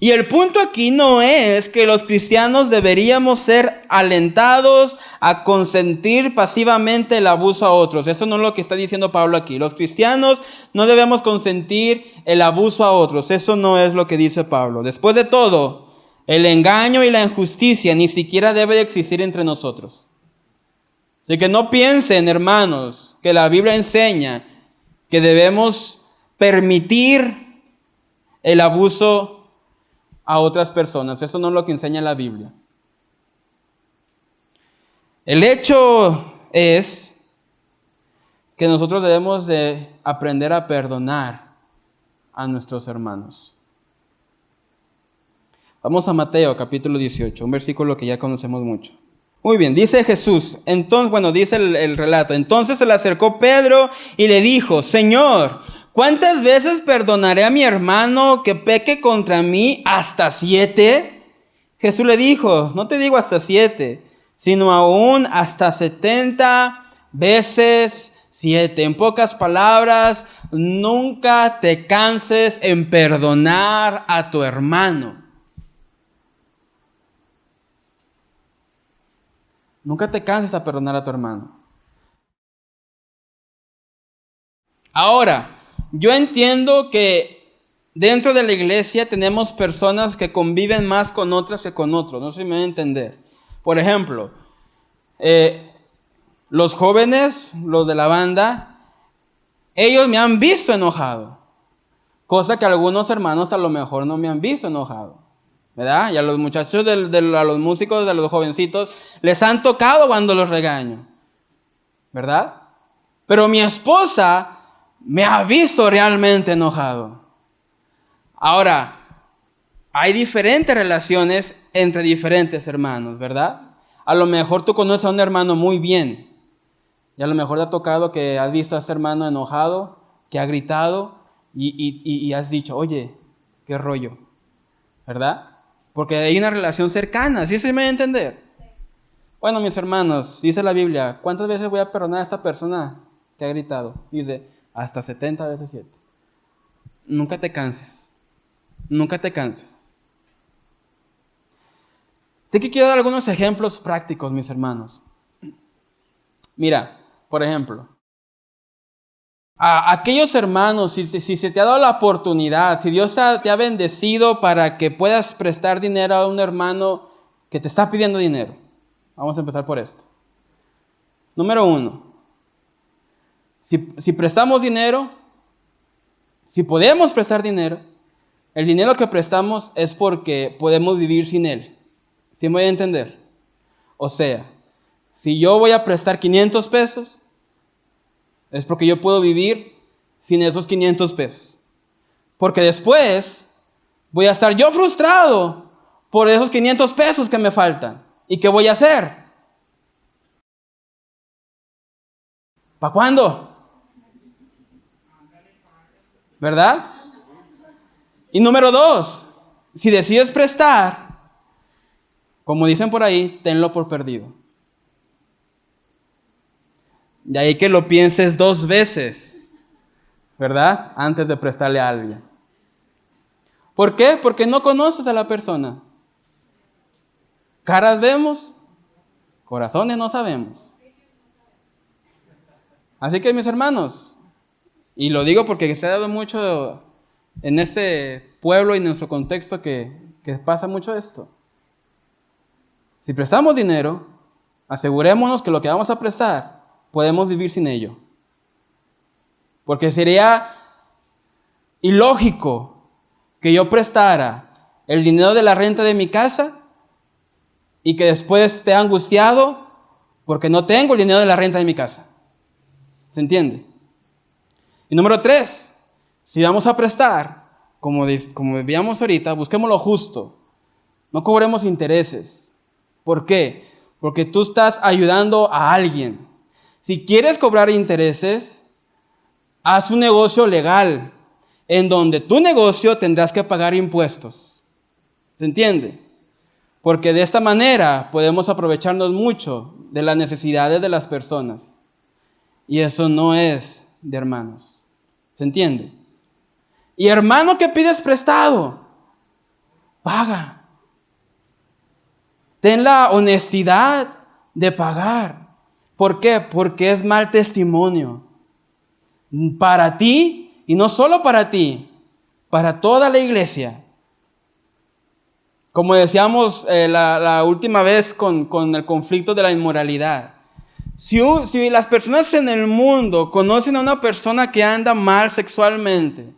Y el punto aquí no es que los cristianos deberíamos ser alentados a consentir pasivamente el abuso a otros. Eso no es lo que está diciendo Pablo aquí. Los cristianos no debemos consentir el abuso a otros. Eso no es lo que dice Pablo. Después de todo, el engaño y la injusticia ni siquiera debe de existir entre nosotros. Así que no piensen, hermanos, que la Biblia enseña que debemos permitir el abuso a otras personas. Eso no es lo que enseña la Biblia. El hecho es que nosotros debemos de aprender a perdonar a nuestros hermanos. Vamos a Mateo capítulo 18, un versículo que ya conocemos mucho. Muy bien, dice Jesús, entonces, dice el relato, entonces se le acercó Pedro y le dijo, Señor, ¿Cuántas veces perdonaré a mi hermano que peque contra mí? ¿Hasta 7? Jesús le dijo, no te digo hasta 7, sino aún hasta 70 veces 7. En pocas palabras, nunca te canses en perdonar a tu hermano. Nunca te canses a perdonar a tu hermano. Ahora, yo entiendo que dentro de la iglesia tenemos personas que conviven más con otras que con otros. No sé si me van a entender. Por ejemplo, los jóvenes, los de la banda, ellos me han visto enojado. Cosa que algunos hermanos a lo mejor no me han visto enojado. ¿Verdad? Y a los muchachos, a los músicos, a los jovencitos, les han tocado cuando los regaño. ¿Verdad? Pero mi esposa me ha visto realmente enojado. Ahora, hay diferentes relaciones entre diferentes hermanos, ¿verdad? A lo mejor tú conoces a un hermano muy bien. Y a lo mejor te ha tocado que has visto a ese hermano enojado, que ha gritado y has dicho, oye, qué rollo, ¿verdad? Porque hay una relación cercana, ¿sí se me va a entender? Bueno, mis hermanos, dice la Biblia, ¿cuántas veces voy a perdonar a esta persona que ha gritado? Dice, hasta 70 veces 7. Nunca te canses. Nunca te canses. Así que quiero dar algunos ejemplos prácticos, mis hermanos. Mira, por ejemplo, a aquellos hermanos, si se te ha dado la oportunidad, si Dios te ha bendecido para que puedas prestar dinero a un hermano que te está pidiendo dinero. Vamos a empezar por esto. Número 1. Si prestamos dinero, si podemos prestar dinero, el dinero que prestamos es porque podemos vivir sin él. ¿Sí me voy a entender? O sea, si yo voy a prestar 500 pesos, es porque yo puedo vivir sin esos 500 pesos. Porque después voy a estar yo frustrado por esos 500 pesos que me faltan. ¿Y qué voy a hacer? ¿Para cuándo? ¿Verdad? Y número 2, si decides prestar, como dicen por ahí, tenlo por perdido. De ahí que lo pienses 2 veces, ¿verdad? Antes de prestarle a alguien. ¿Por qué? Porque no conoces a la persona. Caras vemos, corazones no sabemos. Así que mis hermanos, y lo digo porque se ha dado mucho en este pueblo y en nuestro contexto que pasa mucho esto. Si prestamos dinero, asegurémonos que lo que vamos a prestar podemos vivir sin ello. Porque sería ilógico que yo prestara el dinero de la renta de mi casa y que después esté angustiado porque no tengo el dinero de la renta de mi casa. ¿Se entiende? Y número 3, si vamos a prestar, como veíamos ahorita, busquemos lo justo. No cobremos intereses. ¿Por qué? Porque tú estás ayudando a alguien. Si quieres cobrar intereses, haz un negocio legal, en donde tu negocio tendrás que pagar impuestos. ¿Se entiende? Porque de esta manera podemos aprovecharnos mucho de las necesidades de las personas. Y eso no es de hermanos. ¿Se entiende? Y hermano que pides prestado, paga. Ten la honestidad de pagar. ¿Por qué? Porque es mal testimonio. Para ti, y no solo para ti, para toda la iglesia. Como decíamos la última vez con el conflicto de la inmoralidad. Si las personas en el mundo conocen a una persona que anda mal sexualmente,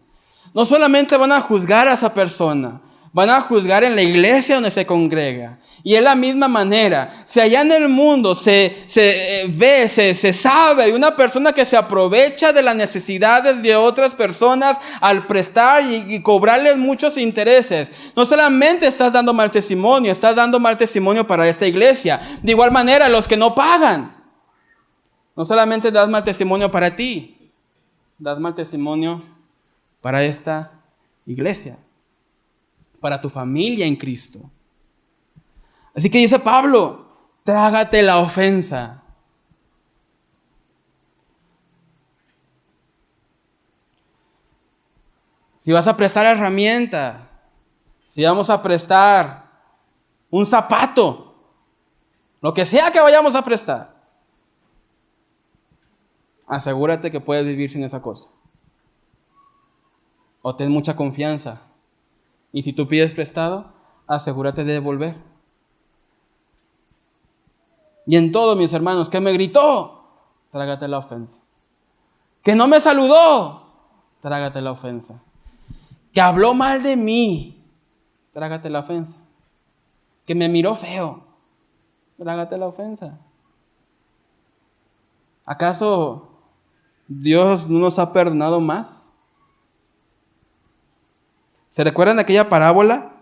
no solamente van a juzgar a esa persona, van a juzgar en la iglesia donde se congrega. Y es la misma manera. Si allá en el mundo se sabe de una persona que se aprovecha de las necesidades de otras personas al prestar y cobrarles muchos intereses, no solamente estás dando mal testimonio, estás dando mal testimonio para esta iglesia. De igual manera, los que no pagan, no solamente das mal testimonio para ti, das mal testimonio para esta iglesia, para tu familia en Cristo. Así que dice Pablo, trágate la ofensa. Si vas a prestar herramienta, si vamos a prestar un zapato, lo que sea que vayamos a prestar, asegúrate que puedes vivir sin esa cosa. O ten mucha confianza. Y si tú pides prestado, asegúrate de devolver. Y en todo, mis hermanos, que me gritó, trágate la ofensa. Que no me saludó, trágate la ofensa. Que habló mal de mí, trágate la ofensa. Que me miró feo, trágate la ofensa. ¿Acaso Dios no nos ha perdonado más? ¿Se recuerdan de aquella parábola?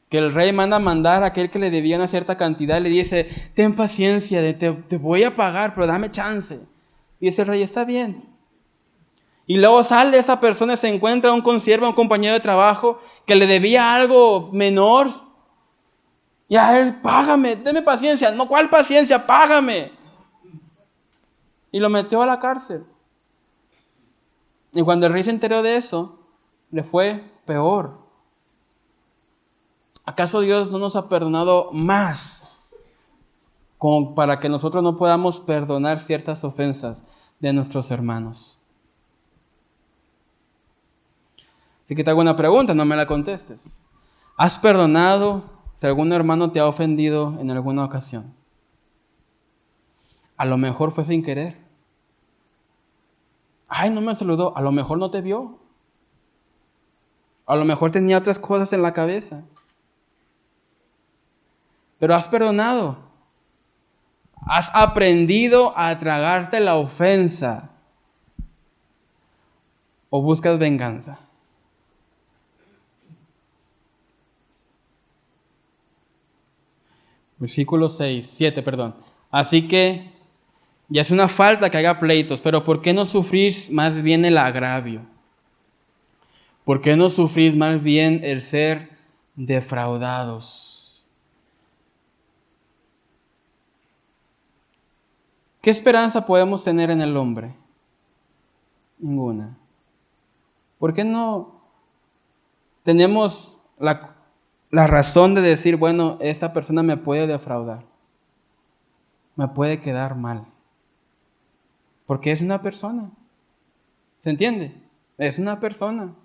Que el rey manda a mandar a aquel que le debía una cierta cantidad, le dice, ten paciencia, te voy a pagar, pero dame chance. Y dice el rey, está bien. Y luego sale esta persona y se encuentra un consiervo, un compañero de trabajo, que le debía algo menor. Y a él, págame, deme paciencia. No, ¿cuál paciencia? Págame. Y lo metió a la cárcel. Y cuando el rey se enteró de eso, le fue peor. ¿Acaso Dios no nos ha perdonado más como para que nosotros no podamos perdonar ciertas ofensas de nuestros hermanos? Así que te hago una pregunta, no me la contestes. ¿Has perdonado si algún hermano te ha ofendido en alguna ocasión? A lo mejor fue sin querer. Ay, no me saludó. A lo mejor no te vio. A lo mejor tenía otras cosas en la cabeza. Pero has perdonado. Has aprendido a tragarte la ofensa. ¿O buscas venganza? Versículo 7. Así que ya es una falta que haga pleitos, pero ¿por qué no sufrís más bien el agravio? ¿Por qué no sufrís más bien el ser defraudados? ¿Qué esperanza podemos tener en el hombre? Ninguna. ¿Por qué no tenemos la razón de decir, bueno, esta persona me puede defraudar? Me puede quedar mal. Porque es una persona. ¿Se entiende? Es una persona.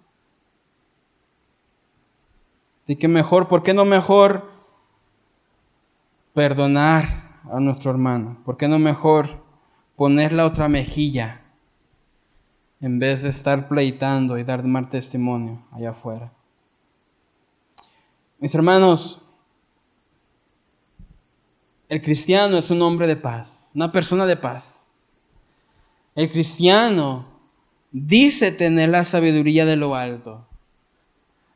Así que mejor, ¿por qué no mejor perdonar a nuestro hermano? ¿Por qué no mejor poner la otra mejilla en vez de estar pleitando y dar mal testimonio allá afuera? Mis hermanos, el cristiano es un hombre de paz, una persona de paz. El cristiano dice tener la sabiduría de lo alto.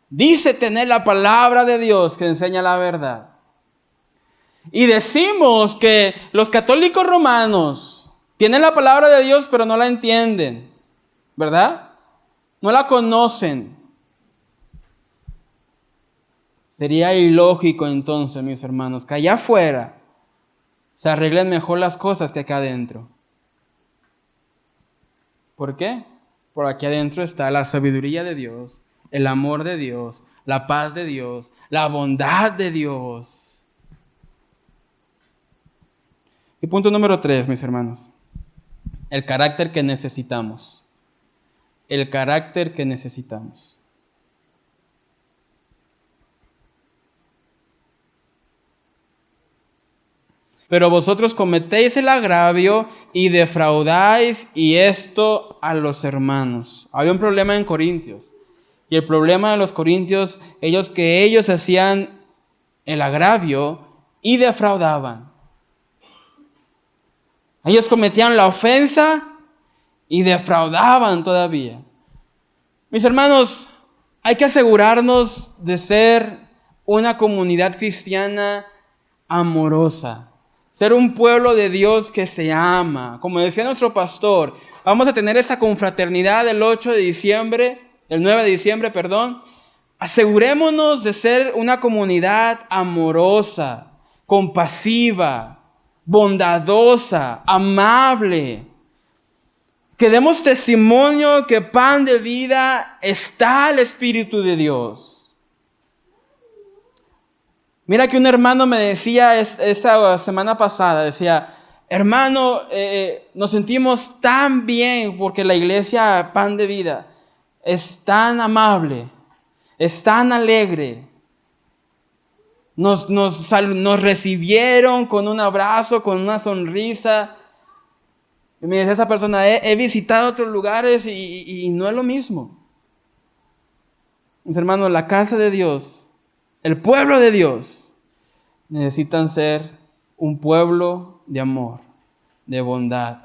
Dice tener la palabra de Dios que enseña la verdad. Y decimos que los católicos romanos tienen la palabra de Dios, pero no la entienden, ¿verdad? No la conocen. Sería ilógico entonces, mis hermanos, que allá afuera se arreglen mejor las cosas que acá adentro. ¿Por qué? Por aquí adentro está la sabiduría de Dios, el amor de Dios, la paz de Dios, la bondad de Dios. Y punto número 3, mis hermanos. El carácter que necesitamos. El carácter que necesitamos. Pero vosotros cometéis el agravio y defraudáis, y esto a los hermanos. Había un problema en Corintios. Y el problema de los corintios, ellos hacían el agravio y defraudaban. Ellos cometían la ofensa y defraudaban todavía. Mis hermanos, hay que asegurarnos de ser una comunidad cristiana amorosa. Ser un pueblo de Dios que se ama. Como decía nuestro pastor, vamos a tener esa confraternidad el 9 de diciembre, perdón. Asegurémonos de ser una comunidad amorosa, compasiva, bondadosa, amable. Que demos testimonio que pan de vida está el Espíritu de Dios. Mira que un hermano me decía esta semana pasada, decía, hermano, nos sentimos tan bien porque la iglesia Pan de Vida es tan amable, es tan alegre. Nos recibieron con un abrazo, con una sonrisa. Y me decía esa persona, he visitado otros lugares y no es lo mismo. Mis hermanos, la casa de Dios, el pueblo de Dios, necesitan ser un pueblo de amor, de bondad,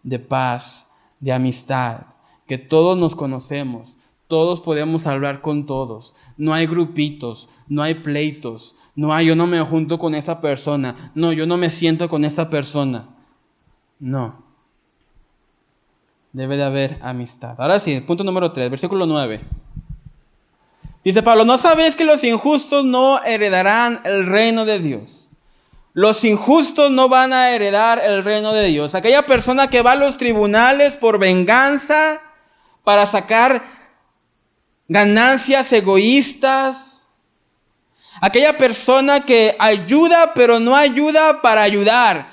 de paz, de amistad, que todos nos conocemos, todos podemos hablar con todos, no hay grupitos, no hay pleitos, no hay yo no me junto con esa persona, no, yo no me siento con esa persona, no. Debe de haber amistad. Ahora sí, punto número 3, versículo 9. Dice Pablo, ¿no sabéis que los injustos no heredarán el reino de Dios? Los injustos no van a heredar el reino de Dios. Aquella persona que va a los tribunales por venganza, para sacar ganancias egoístas. Aquella persona que ayuda, pero no ayuda para ayudar,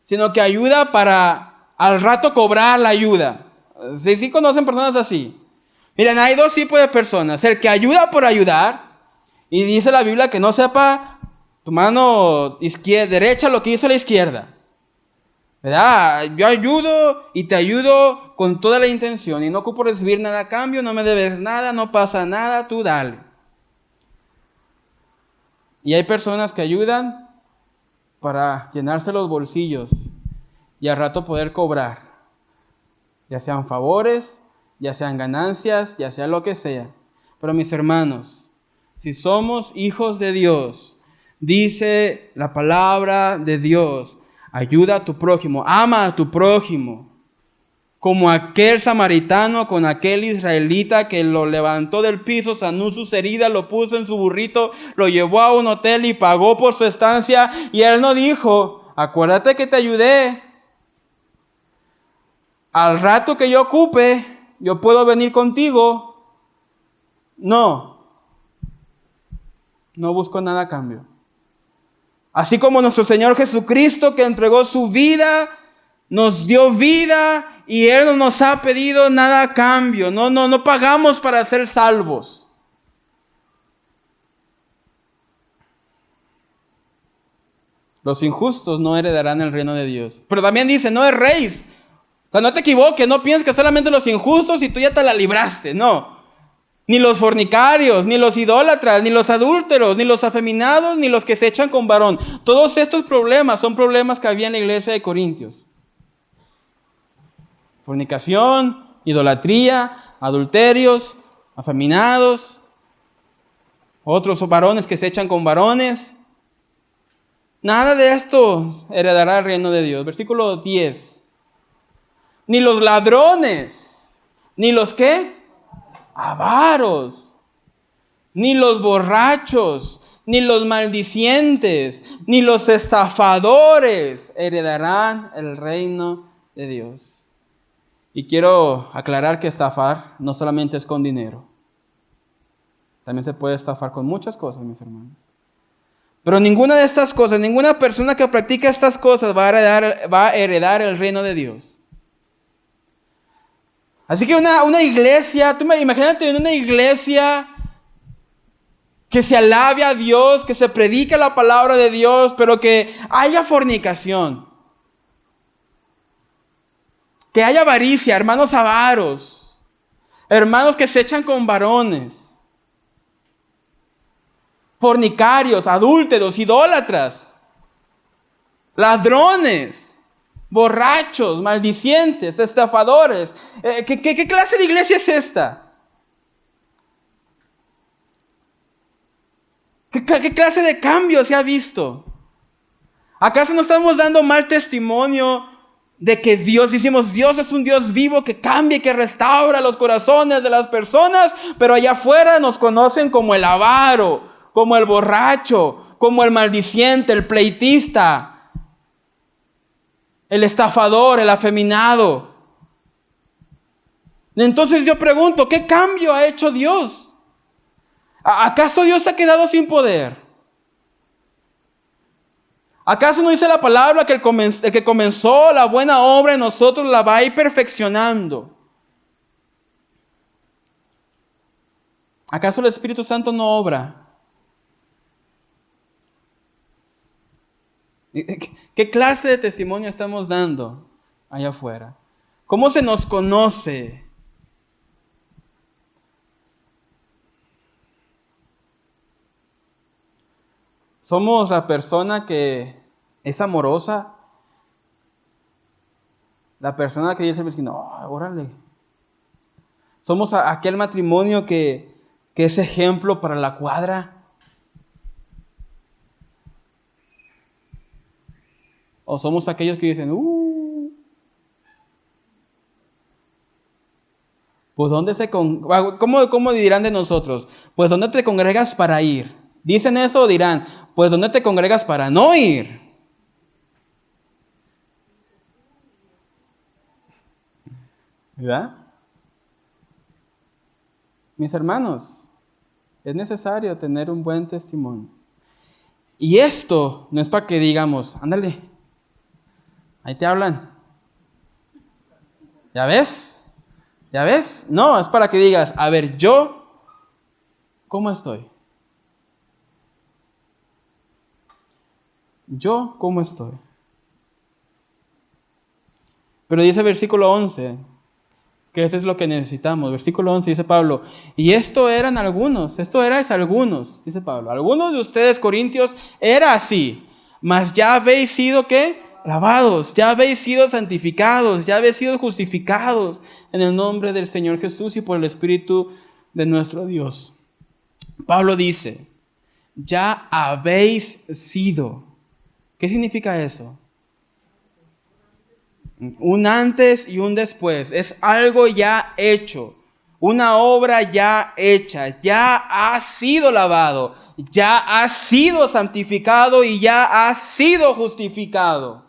sino que ayuda para al rato cobrar la ayuda. ¿Sí conocen personas así? Miren, hay dos tipos de personas. El que ayuda por ayudar, y dice la Biblia que no sepa tu mano derecha lo que hizo la izquierda. ¿Verdad? Yo ayudo y te ayudo con toda la intención y no ocupo recibir nada a cambio, no me debes nada, no pasa nada, tú dale. Y hay personas que ayudan para llenarse los bolsillos y al rato poder cobrar, ya sean favores, ya sean ganancias, ya sea lo que sea. Pero mis hermanos, si somos hijos de Dios, dice la palabra de Dios, ayuda a tu prójimo, ama a tu prójimo, como aquel samaritano con aquel israelita que lo levantó del piso, sanó sus heridas, lo puso en su burrito, lo llevó a un hotel y pagó por su estancia, y él no dijo, acuérdate que te ayudé. Al rato que yo ocupe, yo puedo venir contigo. No busco nada a cambio. Así como nuestro Señor Jesucristo, que entregó su vida, nos dio vida y Él no nos ha pedido nada a cambio. No pagamos para ser salvos. Los injustos no heredarán el reino de Dios. Pero también dice, no erréis. O sea, no te equivoques, no pienses que solamente los injustos y tú ya te la libraste, no. Ni los fornicarios, ni los idólatras, ni los adúlteros, ni los afeminados, ni los que se echan con varón. Todos estos problemas son problemas que había en la iglesia de Corintios. Fornicación, idolatría, adulterios, afeminados, otros varones que se echan con varones. Nada de esto heredará el reino de Dios. Versículo 10. Ni los ladrones, ni los ¿qué? Avaros, ni los borrachos, ni los maldicientes, ni los estafadores heredarán el reino de Dios. Y quiero aclarar que estafar no solamente es con dinero. También se puede estafar con muchas cosas, mis hermanos. Pero ninguna de estas cosas, ninguna persona que practica estas cosas va a heredar el reino de Dios. Así que una iglesia, imagínate en una iglesia que se alabe a Dios, que se predique la palabra de Dios, pero que haya fornicación, que haya avaricia, hermanos avaros, hermanos que se echan con varones, fornicarios, adúlteros, idólatras, ladrones, borrachos, maldicientes, estafadores. ¿Qué clase de iglesia es esta? ¿Qué clase de cambio se ha visto? ¿Acaso no estamos dando mal testimonio de que Dios es un Dios vivo que cambia y que restaura los corazones de las personas, pero allá afuera nos conocen como el avaro, como el borracho, como el maldiciente, el pleitista, el estafador, el afeminado. Entonces yo pregunto, ¿qué cambio ha hecho Dios? ¿Acaso Dios se ha quedado sin poder? ¿Acaso no dice la palabra que el que comenzó la buena obra en nosotros la va a ir perfeccionando? ¿Acaso el Espíritu Santo no obra? ¿Qué clase de testimonio estamos dando allá afuera? ¿Cómo se nos conoce? Somos la persona que es amorosa, la persona que dice al vecino, órale. Somos aquel matrimonio que es ejemplo para la cuadra. O somos aquellos que dicen, pues ¿dónde ¿cómo dirán de nosotros? Pues ¿dónde te congregas para ir? ¿Dicen eso o dirán, pues ¿dónde te congregas para no ir? ¿Verdad? Mis hermanos, es necesario tener un buen testimonio. Y esto no es para que digamos, ándale, ahí te hablan. ¿Ya ves? ¿Ya ves? No, es para que digas, a ver, yo, ¿cómo estoy? Yo, ¿cómo estoy? Pero dice el versículo 11, que eso es lo que necesitamos. Versículo 11 dice Pablo, y esto erais algunos, dice Pablo. Algunos de ustedes, corintios, era así, mas ya habéis sido, ¿qué? Lavados, ya habéis sido santificados, ya habéis sido justificados en el nombre del Señor Jesús y por el Espíritu de nuestro Dios. Pablo dice, ya habéis sido. ¿Qué significa eso? Un antes y un después. Es algo ya hecho. Una obra ya hecha. Ya ha sido lavado. Ya ha sido santificado y ya ha sido justificado.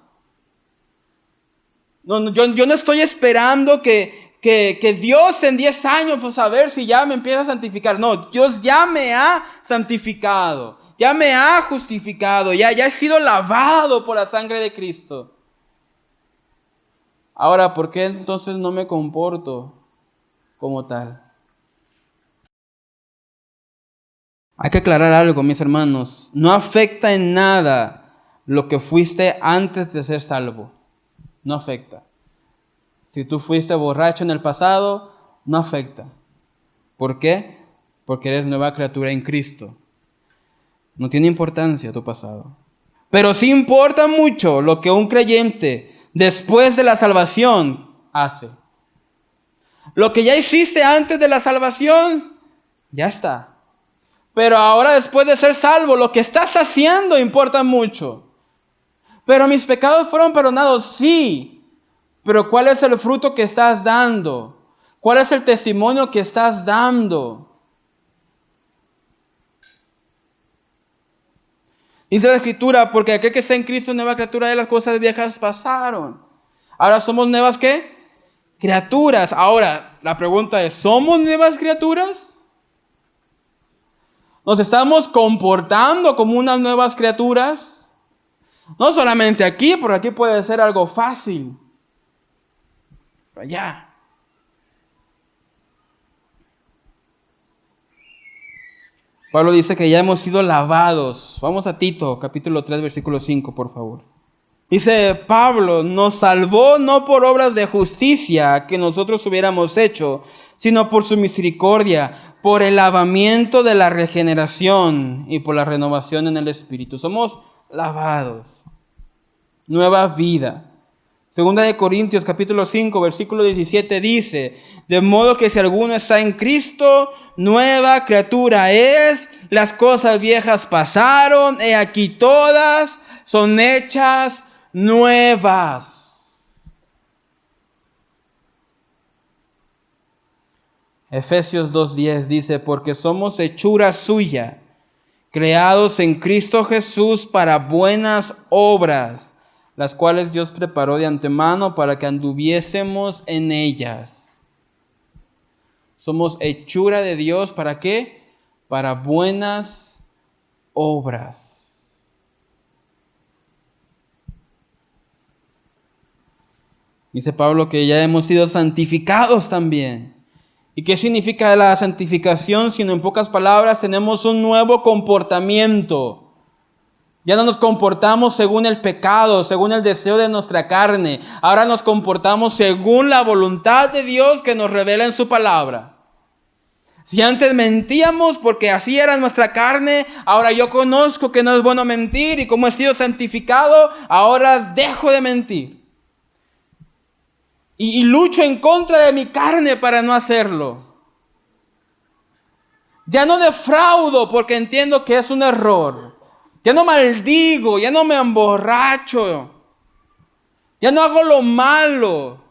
No, yo no estoy esperando que Dios en 10 años, pues a ver si ya me empieza a santificar. No, Dios ya me ha santificado. Ya me ha justificado. Ya he sido lavado por la sangre de Cristo. Ahora, ¿por qué entonces no me comporto como tal? Hay que aclarar algo, mis hermanos. No afecta en nada lo que fuiste antes de ser salvo. No afecta. Si tú fuiste borracho en el pasado, no afecta. ¿Por qué? Porque eres nueva criatura en Cristo. No tiene importancia tu pasado. Pero sí importa mucho lo que un creyente después de la salvación hace. Lo que ya hiciste antes de la salvación, ya está. Pero ahora después de ser salvo, lo que estás haciendo importa mucho. Pero mis pecados fueron perdonados, sí. Pero ¿cuál es el fruto que estás dando? ¿Cuál es el testimonio que estás dando? Dice la Escritura, porque aquel que está en Cristo es nueva criatura, de las cosas viejas pasaron. Ahora somos nuevas, ¿qué? Criaturas. Ahora, la pregunta es, ¿somos nuevas criaturas? ¿Nos estamos comportando como unas nuevas criaturas? No solamente aquí, porque aquí puede ser algo fácil. Pero allá. Pablo dice que ya hemos sido lavados. Vamos a Tito, capítulo 3, versículo 5, por favor. Dice Pablo, nos salvó no por obras de justicia que nosotros hubiéramos hecho, sino por su misericordia, por el lavamiento de la regeneración y por la renovación en el Espíritu. Somos lavados. Nueva vida. Segunda de Corintios capítulo 5, versículo 17 dice, de modo que si alguno está en Cristo, nueva criatura es, las cosas viejas pasaron, he aquí todas son hechas nuevas. Efesios 2:10 dice, porque somos hechura suya, creados en Cristo Jesús para buenas obras, las cuales Dios preparó de antemano para que anduviésemos en ellas. Somos hechura de Dios, ¿para qué? Para buenas obras. Dice Pablo que ya hemos sido santificados también. ¿Y qué significa la santificación? Sino en pocas palabras, tenemos un nuevo comportamiento. Ya no nos comportamos según el pecado, según el deseo de nuestra carne. Ahora nos comportamos según la voluntad de Dios que nos revela en su palabra. Si antes mentíamos porque así era nuestra carne, ahora yo conozco que no es bueno mentir y como he sido santificado, ahora dejo de mentir. Y lucho en contra de mi carne para no hacerlo. Ya no defraudo porque entiendo que es un error. Ya no maldigo, ya no me emborracho. Ya no hago lo malo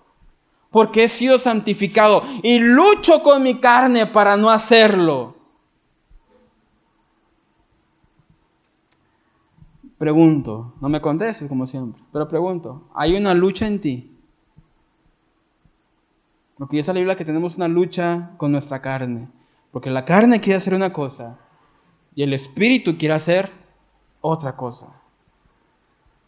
porque he sido santificado. Y lucho con mi carne para no hacerlo. Pregunto, no me contestes como siempre, pero pregunto, ¿hay una lucha en ti? Porque dice la Biblia que tenemos una lucha con nuestra carne. Porque la carne quiere hacer una cosa y el espíritu quiere hacer otra cosa.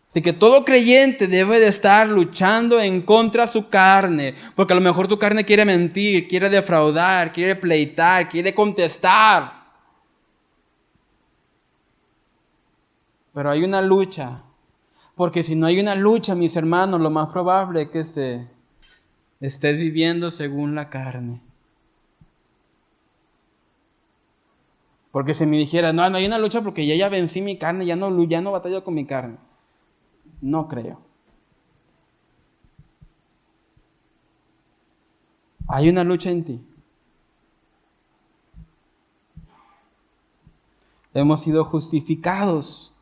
Así que todo creyente debe de estar luchando en contra de su carne. Porque a lo mejor tu carne quiere mentir, quiere defraudar, quiere pleitar, quiere contestar. Pero hay una lucha. Porque si no hay una lucha, mis hermanos, lo más probable es que estés viviendo según la carne. Porque si me dijera, no hay una lucha porque ya vencí mi carne, ya no batallo con mi carne. No creo. Hay una lucha en ti. Hemos sido justificados.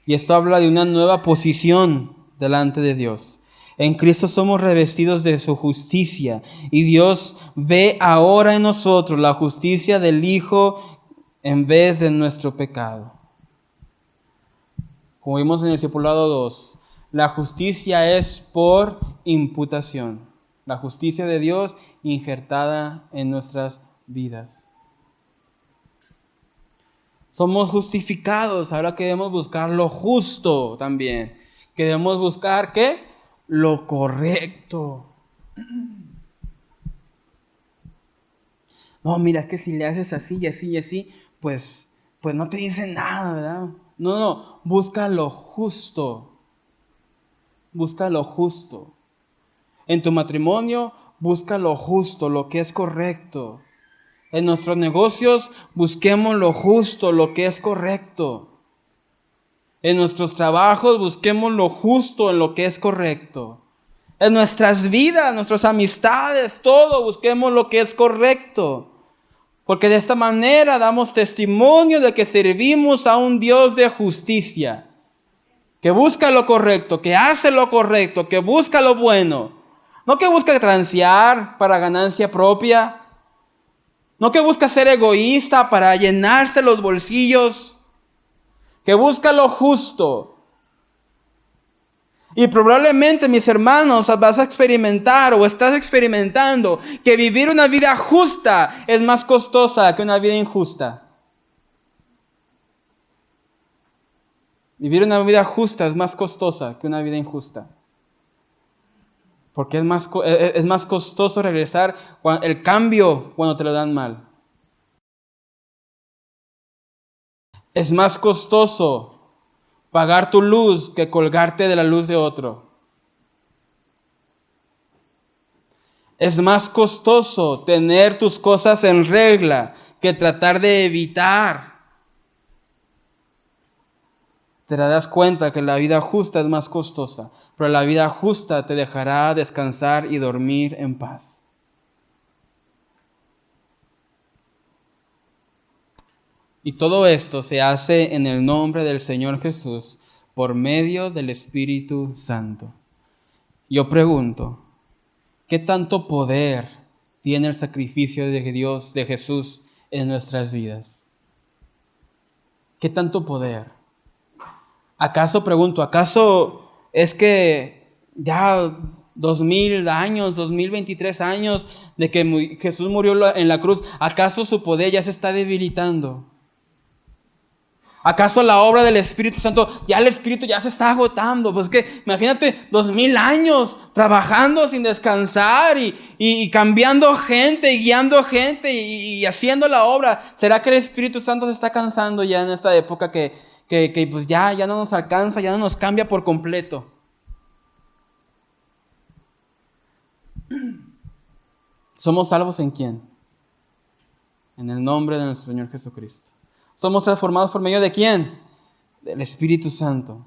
Y esto habla de una nueva posición delante de Dios. En Cristo somos revestidos de su justicia y Dios ve ahora en nosotros la justicia del Hijo en vez de nuestro pecado. Como vimos en el discipulado 2, la justicia es por imputación. La justicia de Dios injertada en nuestras vidas. Somos justificados, ahora queremos buscar lo justo también. Queremos buscar, ¿qué? Lo correcto. No, mira, es que si le haces así y así y así, pues no te dicen nada, ¿verdad? No, busca lo justo. Busca lo justo. En tu matrimonio, busca lo justo, lo que es correcto. En nuestros negocios, busquemos lo justo, lo que es correcto. En nuestros trabajos, busquemos lo justo, en lo que es correcto. En nuestras vidas, nuestras amistades, todo, busquemos lo que es correcto. Porque de esta manera damos testimonio de que servimos a un Dios de justicia. Que busca lo correcto, que hace lo correcto, que busca lo bueno. No que busca transear para ganancia propia. No que busca ser egoísta para llenarse los bolsillos. Que busca lo justo. Y probablemente, mis hermanos, vas a experimentar o estás experimentando que vivir una vida justa es más costosa que una vida injusta. Vivir una vida justa es más costosa que una vida injusta. Porque es más costoso regresar el cambio cuando te lo dan mal. Es más costoso pagar tu luz que colgarte de la luz de otro. Es más costoso tener tus cosas en regla que tratar de evitar. Te das cuenta que la vida justa es más costosa, pero la vida justa te dejará descansar y dormir en paz. Y todo esto se hace en el nombre del Señor Jesús, por medio del Espíritu Santo. Yo pregunto, ¿qué tanto poder tiene el sacrificio de Dios, de Jesús en nuestras vidas? ¿Qué tanto poder? ¿Acaso es que ya 2000 años, 2023 años de que Jesús murió en la cruz, acaso su poder ya se está debilitando? ¿Acaso la obra del Espíritu Santo, ya el Espíritu ya se está agotando? Pues que imagínate 2000 años trabajando sin descansar y cambiando gente, y guiando gente y haciendo la obra. ¿Será que el Espíritu Santo se está cansando ya en esta época que pues ya no nos alcanza, ya no nos cambia por completo? ¿Somos salvos en quién? En el nombre de nuestro Señor Jesucristo. ¿Somos transformados por medio de quién? Del Espíritu Santo.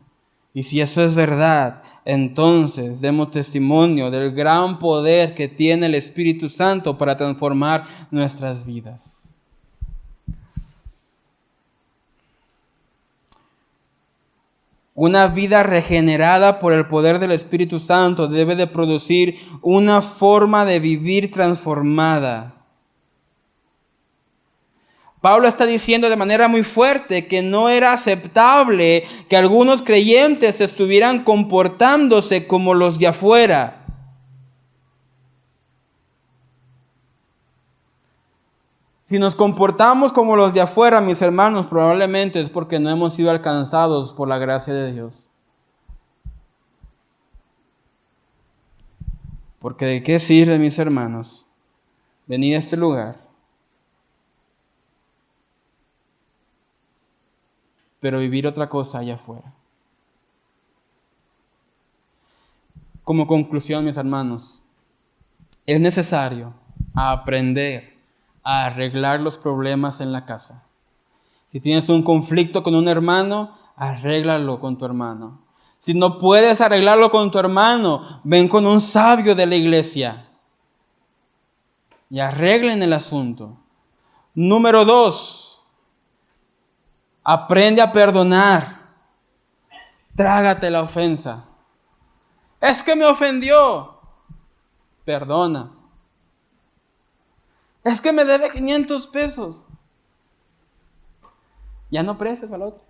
Y si eso es verdad, entonces demos testimonio del gran poder que tiene el Espíritu Santo para transformar nuestras vidas. Una vida regenerada por el poder del Espíritu Santo debe de producir una forma de vivir transformada. Pablo está diciendo de manera muy fuerte que no era aceptable que algunos creyentes estuvieran comportándose como los de afuera. Si nos comportamos como los de afuera, mis hermanos, probablemente es porque no hemos sido alcanzados por la gracia de Dios. Porque ¿de qué sirve, mis hermanos, venir a este lugar, pero vivir otra cosa allá afuera? Como conclusión, mis hermanos, es necesario aprender a arreglar los problemas en la casa. Si tienes un conflicto con un hermano, arréglalo con tu hermano. Si no puedes arreglarlo con tu hermano, ven con un sabio de la iglesia y arreglen el asunto. Número 2, aprende a perdonar. Trágate la ofensa. Es que me ofendió. Perdona. Es que me debe 500 pesos. Ya no prestes al otro.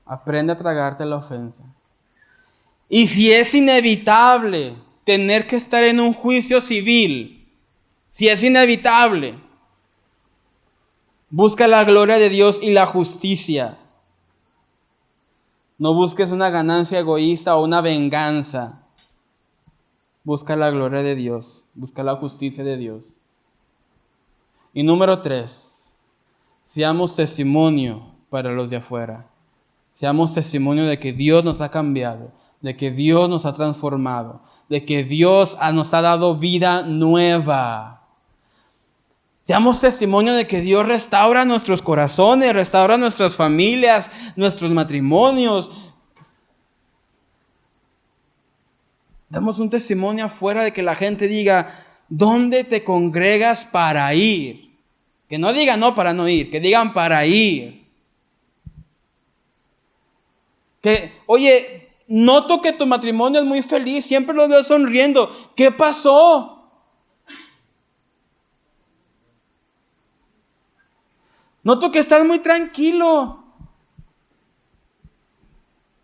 Aprende a tragarte la ofensa. Y si es inevitable tener que estar en un juicio civil, si es inevitable, busca la gloria de Dios y la justicia. No busques una ganancia egoísta o una venganza. Busca la gloria de Dios, busca la justicia de Dios. Y número 3, seamos testimonio para los de afuera. Seamos testimonio de que Dios nos ha cambiado, de que Dios nos ha transformado, de que Dios nos ha dado vida nueva. Seamos testimonio de que Dios restaura nuestros corazones, restaura nuestras familias, nuestros matrimonios. Damos un testimonio afuera de que la gente diga, ¿dónde te congregas para ir? Que no digan no para no ir, que digan para ir. Que, oye, noto que tu matrimonio es muy feliz, siempre los veo sonriendo. ¿Qué pasó? Noto que estás muy tranquilo.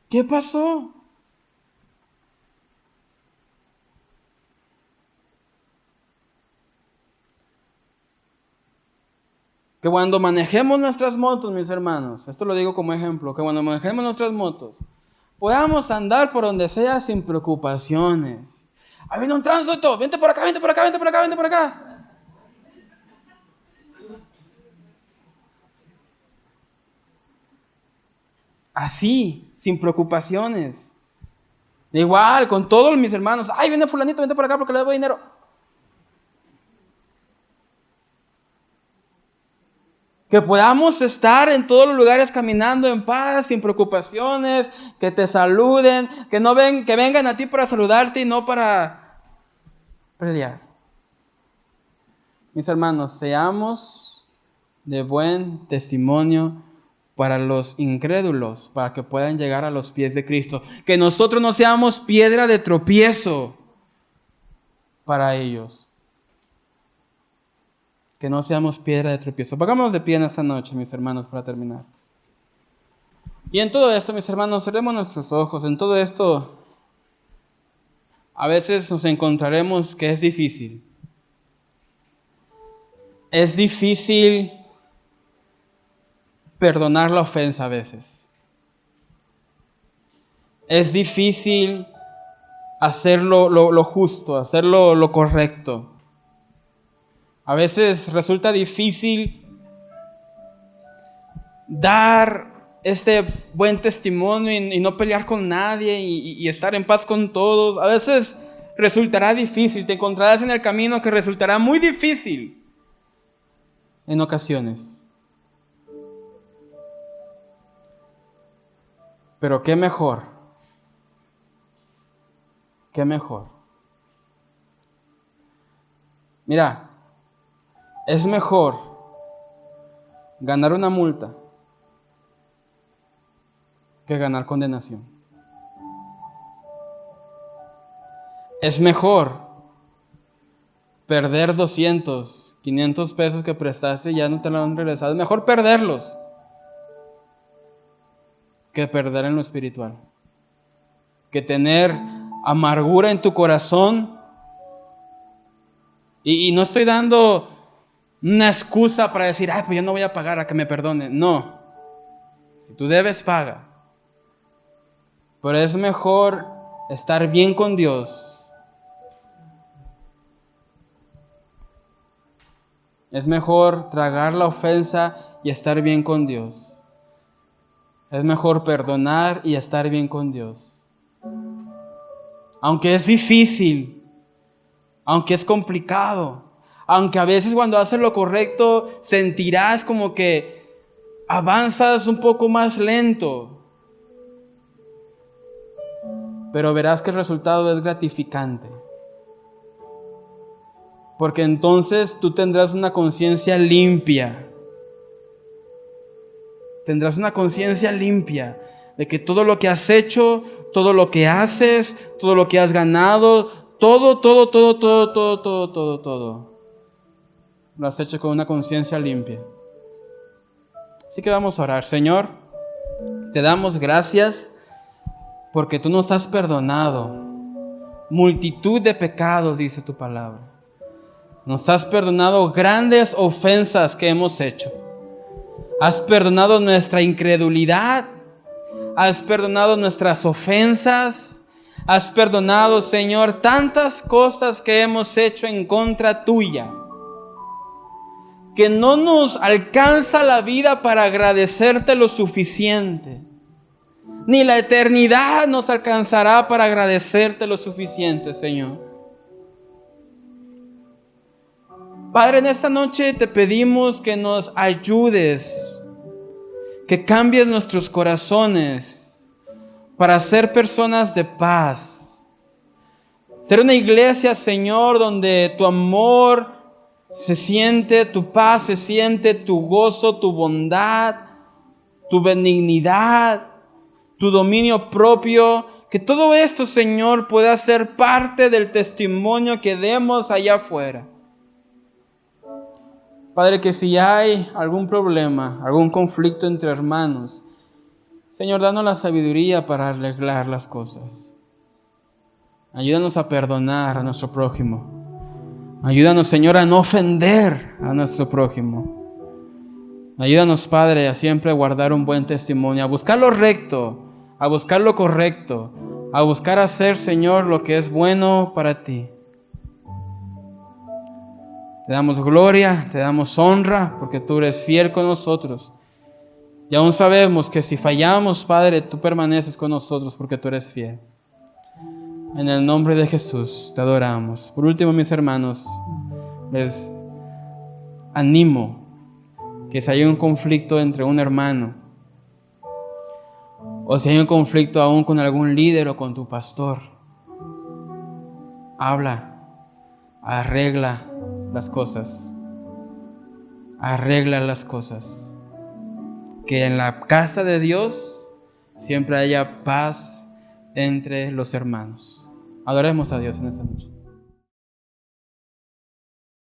¿Qué pasó? Que cuando manejemos nuestras motos, mis hermanos, esto lo digo como ejemplo, que cuando manejemos nuestras motos, podamos andar por donde sea sin preocupaciones. Ahí viene un tránsito, vente por acá, vente por acá, vente por acá, vente por acá. Así, sin preocupaciones. De igual, con todos mis hermanos. Ay, viene fulanito, vente por acá porque le debo dinero. Que podamos estar en todos los lugares caminando en paz, sin preocupaciones, que te saluden, que vengan a ti para saludarte y no para pelear. Mis hermanos, seamos de buen testimonio para los incrédulos, para que puedan llegar a los pies de Cristo. Que nosotros no seamos piedra de tropiezo para ellos. Que no seamos piedra de tropiezo. Pongámonos de pie en esta noche, mis hermanos, para terminar. Y en todo esto, mis hermanos, cerremos nuestros ojos. En todo esto, a veces nos encontraremos que es difícil. Es difícil perdonar la ofensa a veces. Es difícil hacer lo justo, hacer lo correcto. A veces resulta difícil dar este buen testimonio y no pelear con nadie y estar en paz con todos. A veces resultará difícil, te encontrarás en el camino que resultará muy difícil en ocasiones. Pero qué mejor, qué mejor. Mira, es mejor ganar una multa que ganar condenación. Es mejor perder 200, 500 pesos que prestaste y ya no te lo han regresado. Es mejor perderlos que perder en lo espiritual. Que tener amargura en tu corazón. Y no estoy dando una excusa para decir, pues yo no voy a pagar a que me perdone. No. Si tú debes, paga. Pero es mejor estar bien con Dios. Es mejor tragar la ofensa y estar bien con Dios. Es mejor perdonar y estar bien con Dios. Aunque es difícil, aunque es complicado, aunque a veces cuando haces lo correcto sentirás como que avanzas un poco más lento. Pero verás que el resultado es gratificante. Porque entonces tú tendrás una conciencia limpia. Tendrás una conciencia limpia de que todo lo que has hecho, todo lo que haces, todo lo que has ganado, todo, lo has hecho con una conciencia limpia. Así que vamos a orar. Señor, te damos gracias porque tú nos has perdonado multitud de pecados, dice tu palabra. Nos has perdonado grandes ofensas que hemos hecho. Has perdonado nuestra incredulidad. Has perdonado nuestras ofensas. Has perdonado, Señor, tantas cosas que hemos hecho en contra tuya, que no nos alcanza la vida para agradecerte lo suficiente. Ni la eternidad nos alcanzará para agradecerte lo suficiente, Señor. Padre, en esta noche te pedimos que nos ayudes, que cambies nuestros corazones para ser personas de paz. Ser una iglesia, Señor, donde tu amor se siente, tu paz se siente, tu gozo, tu bondad, tu benignidad, tu dominio propio, que todo esto, Señor, pueda ser parte del testimonio que demos allá afuera. Padre, que si hay algún problema, algún conflicto entre hermanos, Señor, danos la sabiduría para arreglar las cosas. Ayúdanos a perdonar a nuestro prójimo. Ayúdanos, Señor, a no ofender a nuestro prójimo. Ayúdanos, Padre, a siempre guardar un buen testimonio, a buscar lo recto, a buscar lo correcto, a buscar hacer, Señor, lo que es bueno para ti. Te damos gloria, te damos honra, porque tú eres fiel con nosotros. Y aún sabemos que si fallamos, Padre, tú permaneces con nosotros porque tú eres fiel. En el nombre de Jesús te adoramos. Por último, mis hermanos, les animo que si hay un conflicto entre un hermano, o si hay un conflicto aún con algún líder o con tu pastor, habla, arregla las cosas. Arregla las cosas. que en la casa de Dios siempre haya paz entre los hermanos. Adoremos a Dios en esta noche.